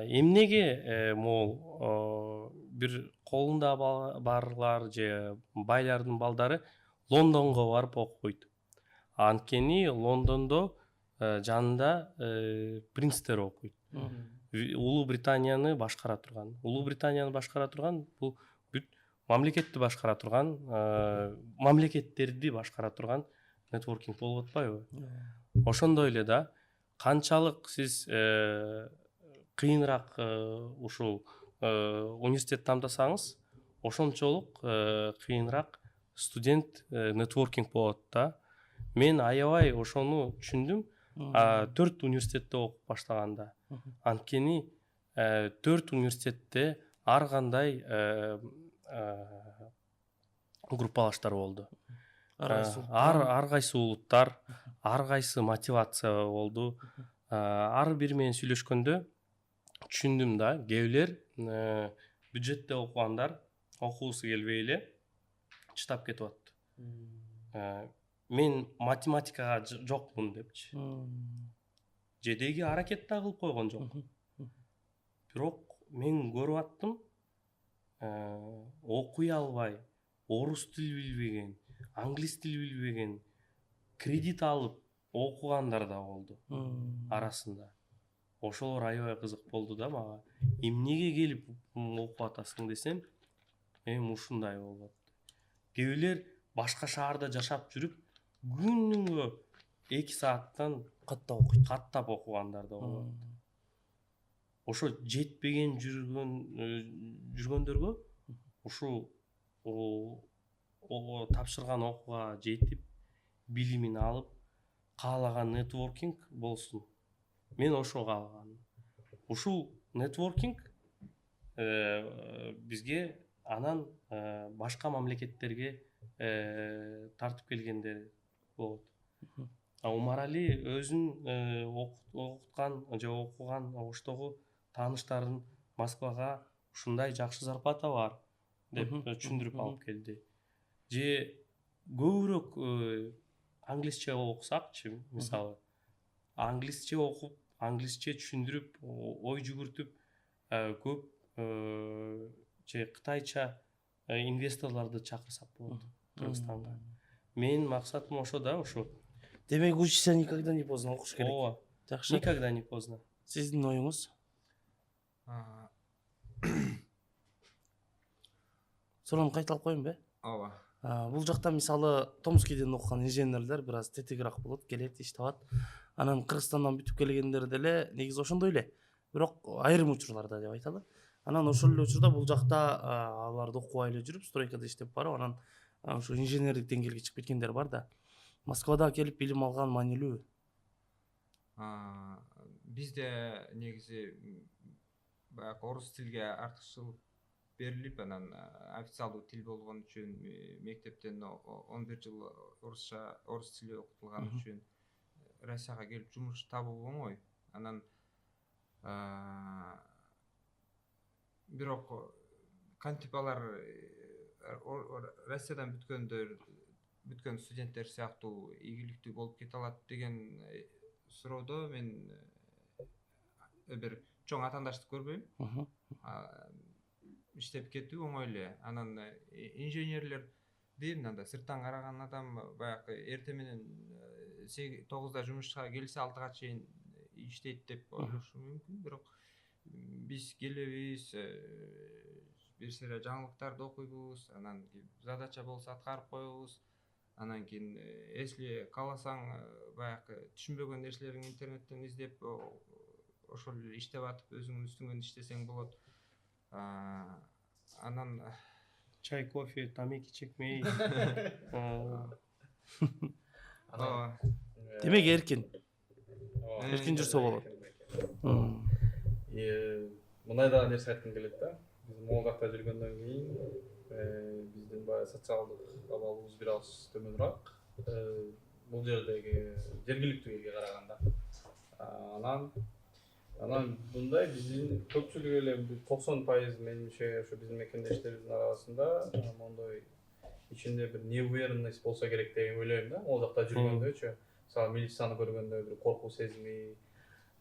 Эмнеге могул бир колунда барлар же байлардын балдары Лондонго барып окуйт. Анткени Лондондо жанында принцтер окуйт. Улуу Британияны башкара турган. Улуу Британияны башкара турган бул бүт мамлекетти башкара турган, мамлекеттерди башкара турган нетворкинг болуп атпайбы? Ошондой эле да, канчалык сиз кыйыныраак ушул университет тандасаңыз, ошончолук кыйыныраак студент нетворкинг болот да. Мен аябай ошону түшүндүм 4 университетте окуп баштаганда. Анткени 4 университетте ар кандай группалаштар болду. Ар кайсы улуттар, ар кайсы мотивация болду. Ар бири менен сүйлөшкөндө түшүндүм да, кээ бирler бюджетте окугандар окугусу келбей эле чыдап кетип атты. Мен математикага жокмун депчи. Же деги аракет да кылып койгон жок. Бирок мен көрүп аттым, окуй албай, орус тил билбеген, англис тил билбеген, кредит алып окугандар да болду арасында. Ошолор аябай кызык болду да мага. Эмнеге келип окуп атасың десем, ушундай болуп атты. Кээ бирler башка шаарда жашап жүрүп, күнүгө 2 сааттан каттап окугандар да болот. Ошо жетпеген жүргөндөргө ушул тапшырган окууга жетип, билимин алып, каалаган нетворкинг болсун. Мен ошо каалаганым. Ушул нетворкинг бизге анан башка мамлекеттерге тартып келгендер болот. Умарали өзүн окуткан же окуган оштогу тааныштарын Москвага ушундай жакшы зарплата бар деп түшүндүрүп алып келди. Же көбүрөөк англисче окусакчы, мисалы, англисче окуп, англисче түшүндүрүп, ой жүгүртүп, көп же кытайча инвесторлорду чакырсак болот Кыргызстанга. Менин максатым ошо да, ошо. Демек учиться никогда не поздно, окуш керек. Ооба. Жакшы. Никогда не поздно. Сиздин оюңуз? Суроону кайталап коеюнбу? Ооба. Бул жакта мисалы Томскийден окуган инженерлер бир аз тетигирээк болот, келет, иштеп. Анан Кыргызстандан бүтүп келгендер деле негизи ошондой эле. Бирок айрым учурларда деп айталы. Анан ошол эле учурда бул жакта аларды окубай эле жүрүп, стройкада иштеп барып, анан ушу инженерлик деңгээлге чыгып кеткендер бар да. Москвада келип билим алган маанилүүбү? Бизде негизи баягы орус тилге артыкчылык берилип, анан официалдуу тил болгон үчүн мектептен 11 жыл орус тили окутулган үчүн Россияга келип жумуш табуу оңой. Анан бирок кантип алар Россиядан бүткөн студенттер сыяктуу ийгиликтүү болуп кете алат деген суроодо мен бир чоң атаандаштык көрбөйм. Иштеп кетүү оңой эле. Анан инженерлерди мындай сырттан караган адам баягы эртең менен 9-да жумушка келсе 6-га чейин иштейт деп ойлошу мүмкүн. Бирок биз келебиз, бир сыйра жаңылыктарды окуйбуз, анан задача болсо аткарып коебуз. Анан кийин если кааласаң баягы түшүнбөгөн нерселерин интернеттен издеп ошол эле иштеп атып өзүңдүн үстүңөн иштесең болот. Анан чай, кофе, тамеки чекмей. ооба демек эркин Эркин жүрсө болот. Мындай дагы нерсе айткым келет да. Биз могул жакта жүргөндөн кийин биздин баягы социалдык абалыбыз бир аз төмөнүрөөк. Бул жердеги жергиликтүү элге караганда. Анан мындай биздин көпчүлүк эле 90% менимче ошо биздин мекендештерибиздин арасында мондой ичинде бир неуверенность болсо керек деп ойлойм да. Могул жакта жүргөндөчү. Мисалы милицияны көргөндө бир коркуу сезими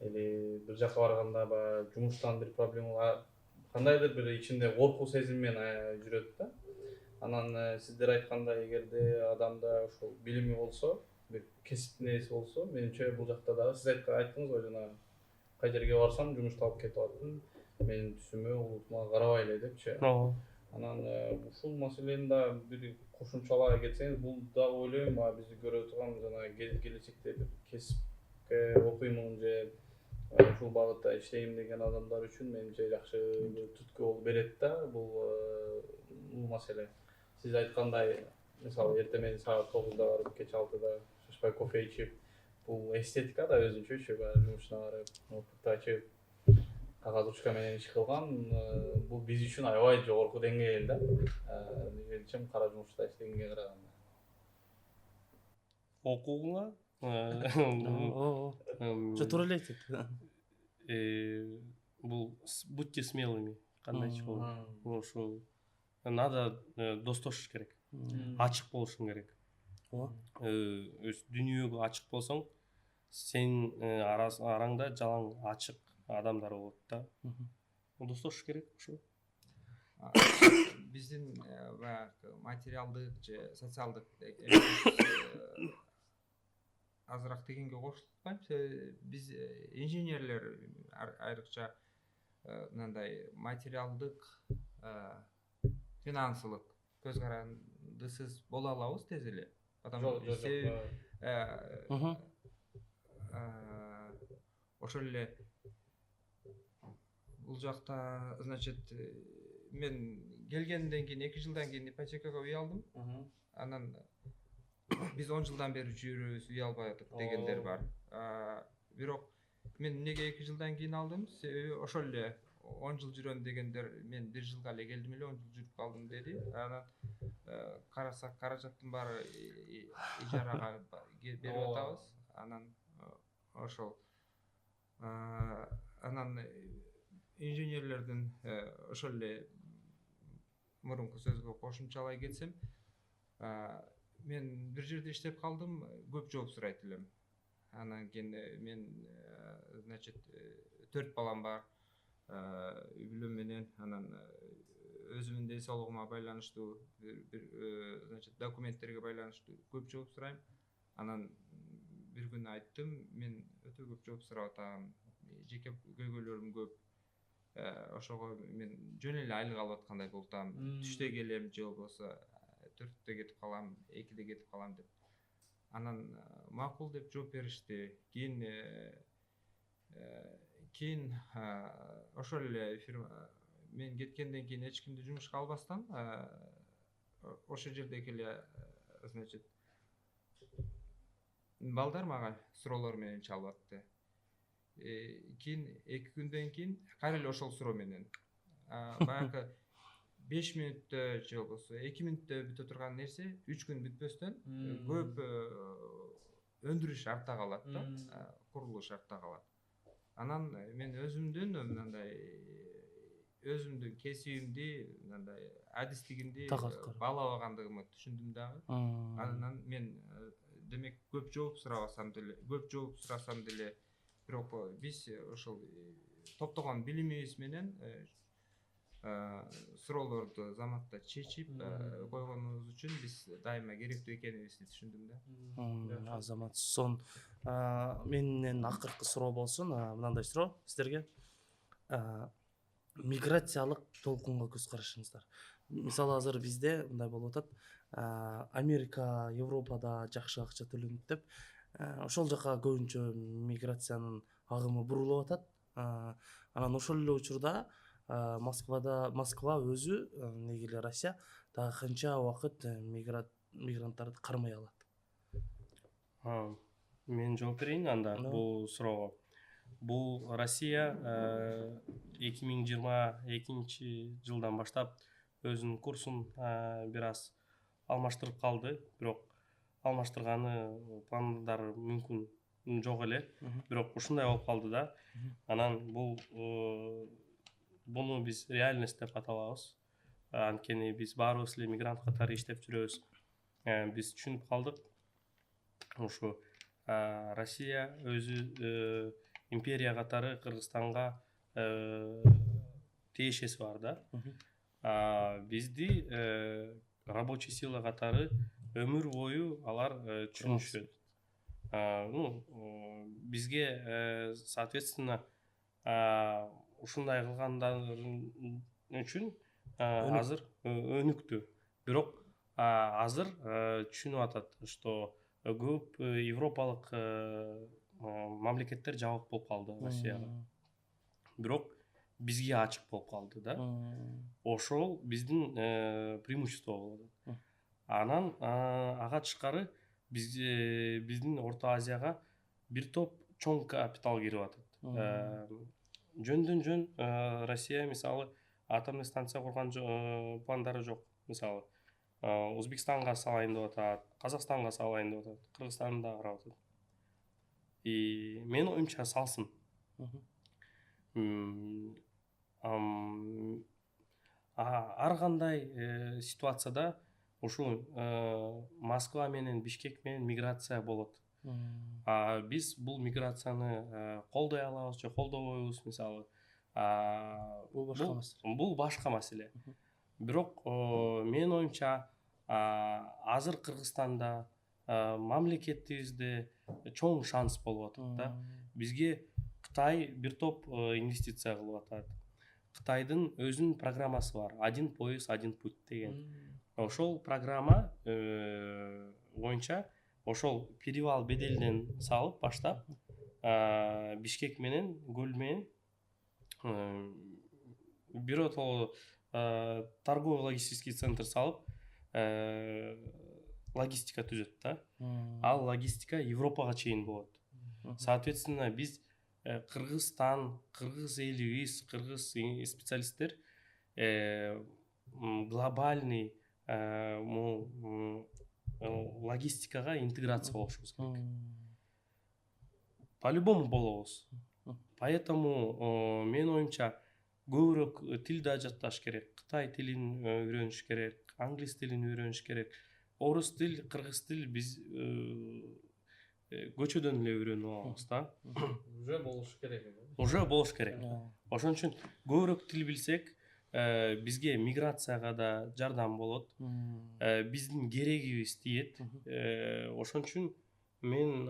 или бир жака барганда баягы жумуштан бир проблема кандайдыр бир ичинде коркуу сезими менен жүрөт да. Анан сиздер айткандай эгерде адамда ошол билими болсо, бир кесип нерси болсо, менимче бул жакта дагы сиз айттыңыз го жана кай жерге барсам жумуш таап кетип аттым, менин түсүмө, улутума карабай эле депчи. Анан ушул маселени да бир кошумчалай кетсеңиз, бул дагы ойлойм, бизди көрүп турган жана келечекте бир кесипке окуймун же ушул багытта иштейм деген адамдар үчүн менимче жакшы түрткү болуп берет да бул маселе. Сиз айткандай, мисалы эртең менен саат 9-да барып, кеч 6-да шашпай кофе ичип, бул эстетика да өзүнчөчү, жумушуна барып, ноутбукту ачып, кагаз ручка менен иш кылган, бул биз үчүн аябай жогорку деңгээл да. Менимче кара жумушта иштегенге караганда. Окууга Жо туура эле айтат. бул будьте смелыми, кандайчы болду. Ошол надо достошуш керек. Ачык болушуң керек. Дүйнөгө ачык болсоң, сен араңда жалаң ачык адамдар болот да. Достошуш керек ошо. биздин баягы материалдык же социалдык азыраак дегенге кошулуп атпайм. Биз инженерлер айрыкча мындай материалдык, финансылык көз карандысыз боло алабыз тез эле. Ошол эле бул жакта, значит, мен келгенден кийин 2 жылдан кийин ипотекага үй алдым. Анан биз 10 жылдан бери жүрүбүз, үй албай атып дегендер бар. Бирок мен эмнеге 2 жылдан кийин алдым? Себеби ошол эле 10 жыл жүрөм дегендер, мен 1 жылга эле келдим эле, 10 жыл жүрүп калдым деди. Анан карасак каражаттын баары ижарага берип атабыз. Анан ошол анан инженерлердин ошол эле мурунку сөзгө кошумчалай кетсем, мен бир жерде иштеп калдым, көп жооп сурайт элем. Анан кийин мен, значит, 4 балам бар, үй бүлөм менен, анан өзүмдүн ден соолугума байланыштуу бир, значит, документтерге байланыштуу көп жооп сурайм. Анан бир күнү айттым, мен өтө көп жооп сурап атам, жеке көйгөйлөрүм көп. Ошого мен жөн эле айлык алып аткандай болуп атам. Түштө келем же болбосо 4-тө кетип калам, 2-де кетип калам деп. Анан макул деп жооп беришти. Кийин ошол эле фирма мен кеткенден кийин эч кимди жумушка албастан, ошол жердеги эле, значит, балдар мага суроолор менен чалып атты. Кийин 2 күндөн кийин кайра эле ошол суроо менен баягы 5 мүнөттө же болбосо 2 мүнөттө бүтө турган нерсе 3 күн бүтпөстөн көп өндүрүш артта калат да, курулуш артта калат. Анан мен өзүмдүн мындай өзүмдүн кесибимди, мындай адистигимди баалабагандыгымды түшүндүм дагы. Анан мен демек көп жооп сурасам деле, бирок биз ошол топтогон билимибиз менен суроолорду заматта чечип койгонубуз үчүн биз дайыма керектүү экенибизди түшүндүм да. Азамат, сон менен акыркы суроо болсун, мындай суроо сиздерге. Миграциялык толкунга көз карашыңыздар. Мисалы азыр бизде мындай болуп атат, Америка, Европада жакшы акча төлөнөт деп, ошол жака көбүнчө миграциянын агымы бурулуп атат. Анан ошол эле учурда Москва өзү, неге эле Россия дагы канча убакыт мигранттарды кармай алат? Мен жооп берейин анда бул суроого. Бул Россия 2022 жылдан баштап өзүнүн курсун бир аз алмаштырып калды. Бирок алмаштырганы пландары мүмкүн жок эле. Бирок ушундай болуп калды да. Анан буну биз реальность деп аталабыз. Анткени биз баарыбыз эле мигрант катары иштеп жүрөбүз. Биз түшүнүп калдык. Ушу Россия өзү империя катары Кыргызстанга тиешеси бар да. Бизди рабочий сила катары өмүр бою алар түшүнүшөт. Бизге соответственно ушундай кылгандары үчүн азыр өнүктү. Бирок азыр түшүнүп атат, что көп европалык мамлекеттер жабык болуп калды Россияга. Бирок бизге ачык болуп калды да. Ошол биздин преимущество болуп атат. Анан ага тышкары биздин Орто Азияга бир топ чоң капитал кирип атат. Жөндөн жөн Россия мисалы атомдук станция курган пландары жок. Мисалы Өзбекстанга салайын деп атат, Казакстанга салайын деп атат, Кыргызстанды да карап атат. Менин оюмча салсын. Ар кандай ситуацияда ушул Москва менен Бишкек менен миграция болот. Биз бул миграцияны колдой алабыз же колдобойбуз, мисалы. Бул башка маселе. Бирок менин оюмча азыр Кыргызстанда мамлекетибизде чоң шанс болуп атат да. Бизге Кытай бир топ инвестиция кылып атат. Кытайдын өзүнүн программасы бар. Один пояс, один путь деген. Ошол программа боюнча ошол перевал беделден салып баштап Бишкек менен Гүл менен биротоло торговый логистический центр салып логистика түзөт да. Ал логистика Европага чейин болот. Соответственно, биз Кыргызстан, кыргыз элибиз, кыргыз специалисттер глобальный логистикага интеграция болушубуз керек. По-любому болобуз. Поэтому менин оюмча көбүрөөк тил да жатташ керек. Кытай тилин үйрөнүш керек, англис тилин үйрөнүш керек. Орус тил, кыргыз тил биз көчөдөн эле үйрөнүп алабыз да. Уже болуш керек. Уже болуш керек. Ошон үчүн көбүрөөк тил билсек, бизге миграцияга да жардам болот. Биздин керегибиз тиет. Ошон үчүн мен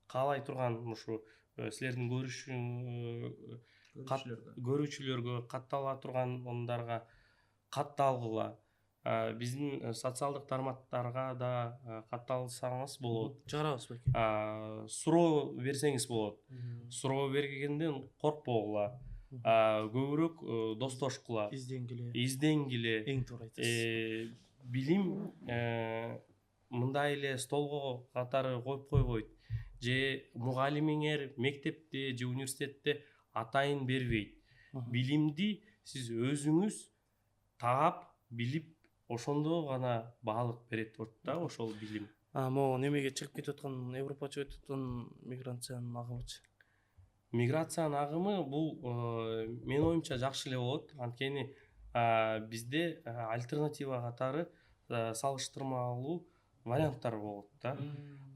каалай турган ушу силердин көрүүчүлөргө каттала тургандарга катталгыла. Биздин социалдык тармактарга да катталсаңыз болот. Чыгарабыз белки. Суроо берсеңиз болот. Суроо бергенден коркпогула. Көбүрөөк достошкула. Изденгиле. Эң туура айтасыз. Билим мындай эле столго катары коюп койбойт. Же мугалимиңер мектепте же университетте атайын бербейт. Билимди сиз өзүңүз таап, билип, ошондо гана баалык берет да ошол билим. Могу немеге чыгып кетип аткан, Европага чыгып кетип аткан миграциянын агымычы? Миграциянын агымы бул менин оюмча жакшы эле болот. Анткени бизде альтернатива катары салыштырмалуу варианттар болот да.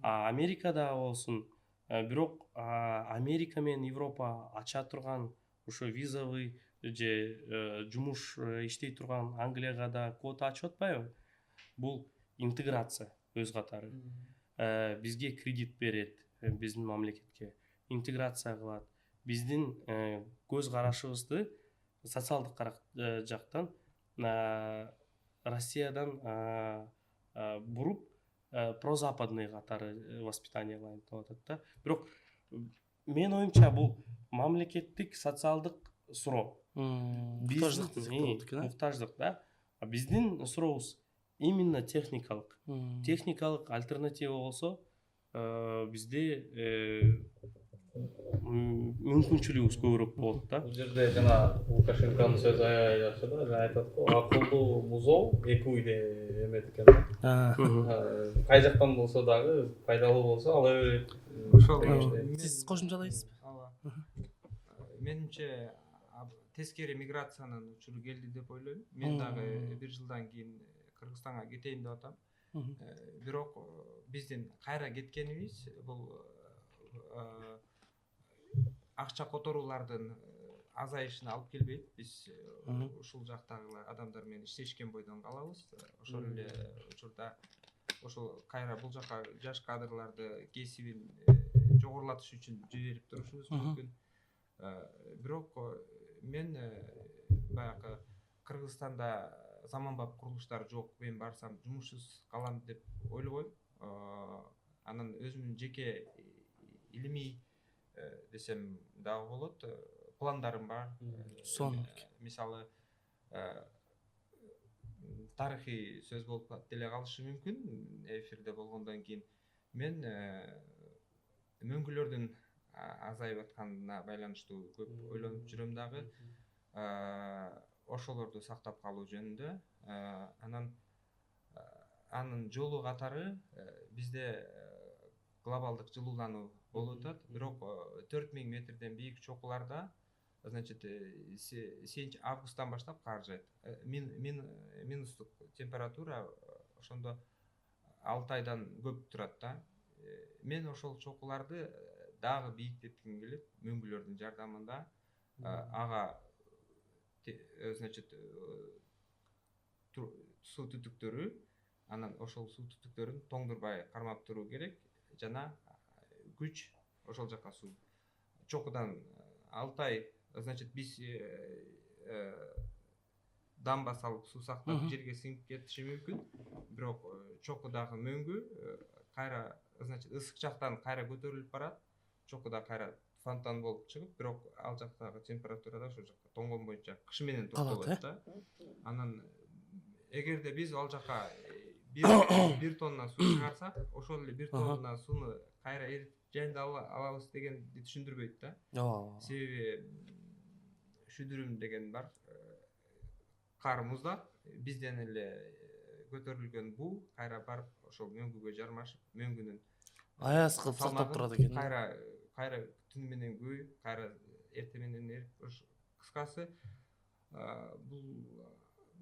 Америкада болсун, бирок Америка менен Европа ача турган ошо визовый же жумуш иштей турган Англияга да квота ачып атпайбы? Бул интеграция өз катары. Бизге кредит берет, биздин мамлекетке интеграция кылат. Биздин көз карашыбызды социалдык жактан Россиядан буруп прозападный катары воспитание кылайын деп атат да. Бирок менин оюмча бул мамлекеттик социалдык суроо. Муктаждык да. Биздин сурообуз именно техникалык альтернатива болсо бизде мүмкүнчүлүгүбүз көбүрөөк болот да. Бул жерде жана Лукашенконун сөзү аябай жакшы да. Жана айтат го, акылдуу бузоо эки уйда эмет экен да. Кай жактан болсо дагы пайдалуу болсо ала берет. Ошол Сиз кошумчалайсызбы? ооба. Менимче тескери миграциянын учуру келди деп ойлойм. Мен дагы бир жылдан кийин Кыргызстанга кетейин деп атам. Бирок биздин кайра кеткенибиз бул акча которуулардын азайышына алып келбейт. Биз ушул жактагы адамдар менен иштешкен бойдон калабыз. Ошол эле учурда ошол кайра бул жака жаш кадрларды кесибин жогорулатыш үчүн жиберип турушубуз мүмкүн. Бирок мен баягы Кыргызстанда заманбап курулуштар жок, мен барсам жумушсуз калам деп ойлобойм. Анан өзүмдүн жеке илимий десем дагы болот, пландарым бар. Мисалы тарыхый сөз болуп деле калышы мүмкүн эфирде болгондон кийин. Мен мөңгүлөрдүн азайып атканына байланыштуу көп ойлонуп жүрөм дагы. Ошолорду сактап калуу жөнүндө. Анын жолу катары бизде глобалдык жылуулануу болуп атат. Бирок 4000 метрден бийик чокуларда, значит, августтан баштап кар жайт. Минустук температура ошондо 6 айдан көп турат да. Мен ошол чокуларды дагы бийиктетким келет мөңгүлөрдүн жардамында. Ага, значит, суу түтүктөрү, анан ошол суу түтүктөрүн тоңдурбай кармап туруу керек жана күч ошол жака суу. Чокудан 6 ай, значит, биз дамба салып суу сактап жерге сиңип кетиши мүмкүн. Бирок чокудагы мөңгү кайра, значит, ысык жактан кайра көтөрүлүп барат. Чокуда кайра фонтан болуп чыгып, бирок ал жактагы температурада ошол жакка тоңгон боюнча кышы менен токтолот да. Анан эгерде биз ал жака 1 тонна суу чыгарсак, ошол эле 1 тонна сууну кайра эритип жайында алабыз дегенди түшүндүрбөйт да. Себеби шүдүрүм деген бар. Кар муздап, бизден эле көтөрүлгөн буу кайра барып ошол мөңгүгө жармашып, мөңгүнүн аяз кылып сактап турат экен. Кайра түнү менен көбөйүп, кайра эртең менен эрип, кыскасы бул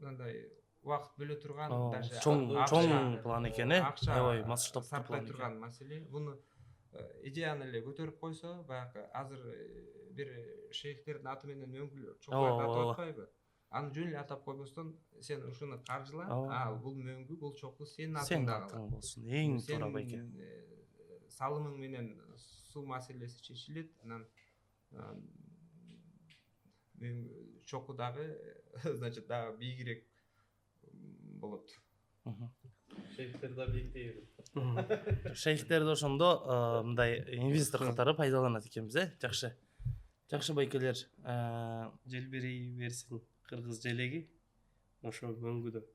мындай убакыт бөлө турган, даже чоң план экен, аябай масштабтуу план турган маселе. Буну идеяны эле көтөрүп койсо, баягы азыр бир шейхтердин аты менен мөңгүлөр чокуларды атап атпайбы? Аны жөн эле атап койбостон, сен ушуну каржыла, бул мөңгү, бул чоку сенин атыңда болсун. Эң туура байке. Салымың менен суу маселеси чечилет. Анан чокудагы, значит, дагы бийигирээк болот. Шейхтер да бийиктей берет. Шейхтерди ошондо мындай инвестор катары пайдаланат экенбиз, жакшы. Жакшы байкелер, Желбирей берсин кыргыз желеги ошо мөңгүдө.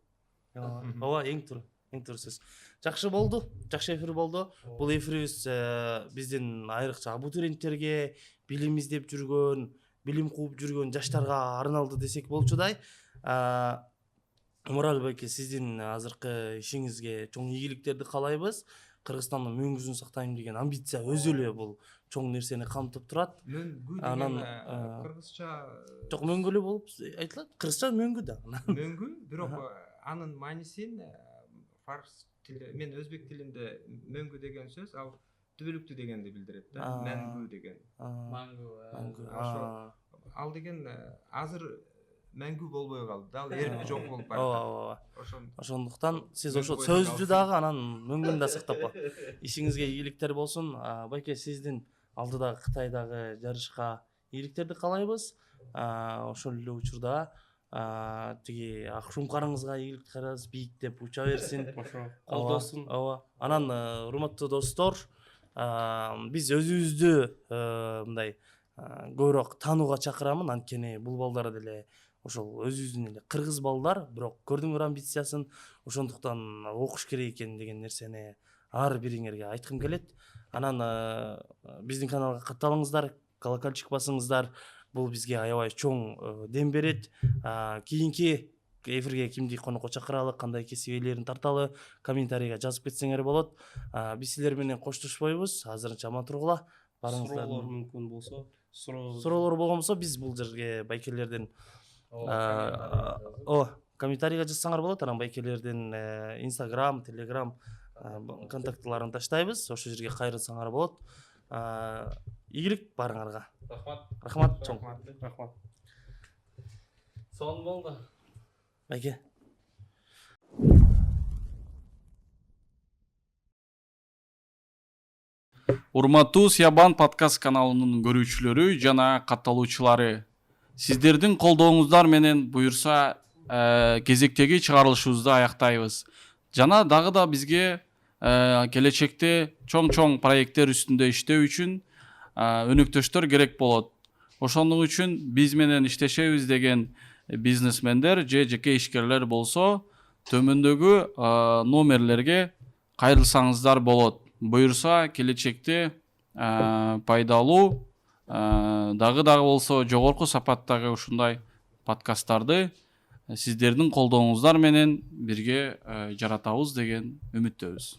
Ооба, эң туура сөз. Жакшы болду, жакшы эфир болду. Бул эфирибиз биздин айрыкча абутуренттерге, билим издеп жүргөн, билим кууп жүргөн жаштарга арналды десек болчудай. Мурал байке, сиздин азыркы ишиңизге чоң ийгиликтерди каалайбыз. Кыргызстандын мөңгүсүн сактайм деген амбиция өзү эле бул чоң нерсени камтып турат. Мөңгү деген кыргызча жок, мөңгү эле болуп айтылат. Кыргызча мөңгү да. Мөңгү, бирок анын маанисин фарс тили, мен өзбек тилинде мөңгү деген сөз ал түбөлүктүү дегенди билдирет да. Мәңгү деген. Маңгү. Ал деген азыр мәңгү болбой калды да, ал эрип жок болуп барат. Ошондуктан сиз ошол сөздү дагы анан мөңгүн да сактап кал. Ишиңизге ийгиликтер болсун. Байке, сиздин алдыдагы Кытайдагы жарышка ийгиликтерди каалайбыз. Ошол эле учурда тиги ак шуңкарыңызга ийгилик каалайбыз, бийиктеп уча берсин. Колдосун. Ооба. Анан урматтуу достор, биз өзүбүздү мындай көбүрөөк таанууга чакырамын, анткени бул балдар деле ошол өзүбүздүн эле кыргыз балдар, бирок көрдүңөр амбициясын, ошондуктан окуш керек экен деген нерсени ар бириңерге айткым келет. Анан биздин каналга катталыңыздар, колокольчик басыңыздар. Бул бизге аябай чоң дем берет. Кийинки эфирге кимди конокко чакыралы, кандай кесип ээлерин тарталы, комментарийге жазып кетсеңер болот. Биз силер менен коштошпойбуз. Азырынча аман тургула. Суроолор Барыңыздар. мүмкүн болсо, Суроолор болгон болсо биз бул жерге байкелерден комментарийге жазсаңар болот. Анан байкелердин Instagram, Telegram контактыларын таштайбыз. Ошол жерге кайрылсаңар болот. Ийгилик барыңарга. Рахмат чоң. рахмат. Сон болду. Байке. Урматтуу Сиябан подкаст каналынын көрүүчүлөрү жана катталуучулары, сиздердин колдооңуздар менен буюрса кезектеги чыгарылышыбызды аяктайбыз. Жана дагы да бизге келечекте чоң проекттер үстүндө иштөө үчүн өнөктөштөр керек болот. Ошондук үчүн биз менен иштешебиз деген бизнесмендер же жеке ишкерлер болсо, төмөндөгү номерлерге кайрылсаңыздар болот. Буюрса келечекте пайдалуу дагы болсо жогорку сапаттагы ушундай подкасттарды сиздердин колдооңуздар менен бирге жаратабыз деген үмүттөбүз.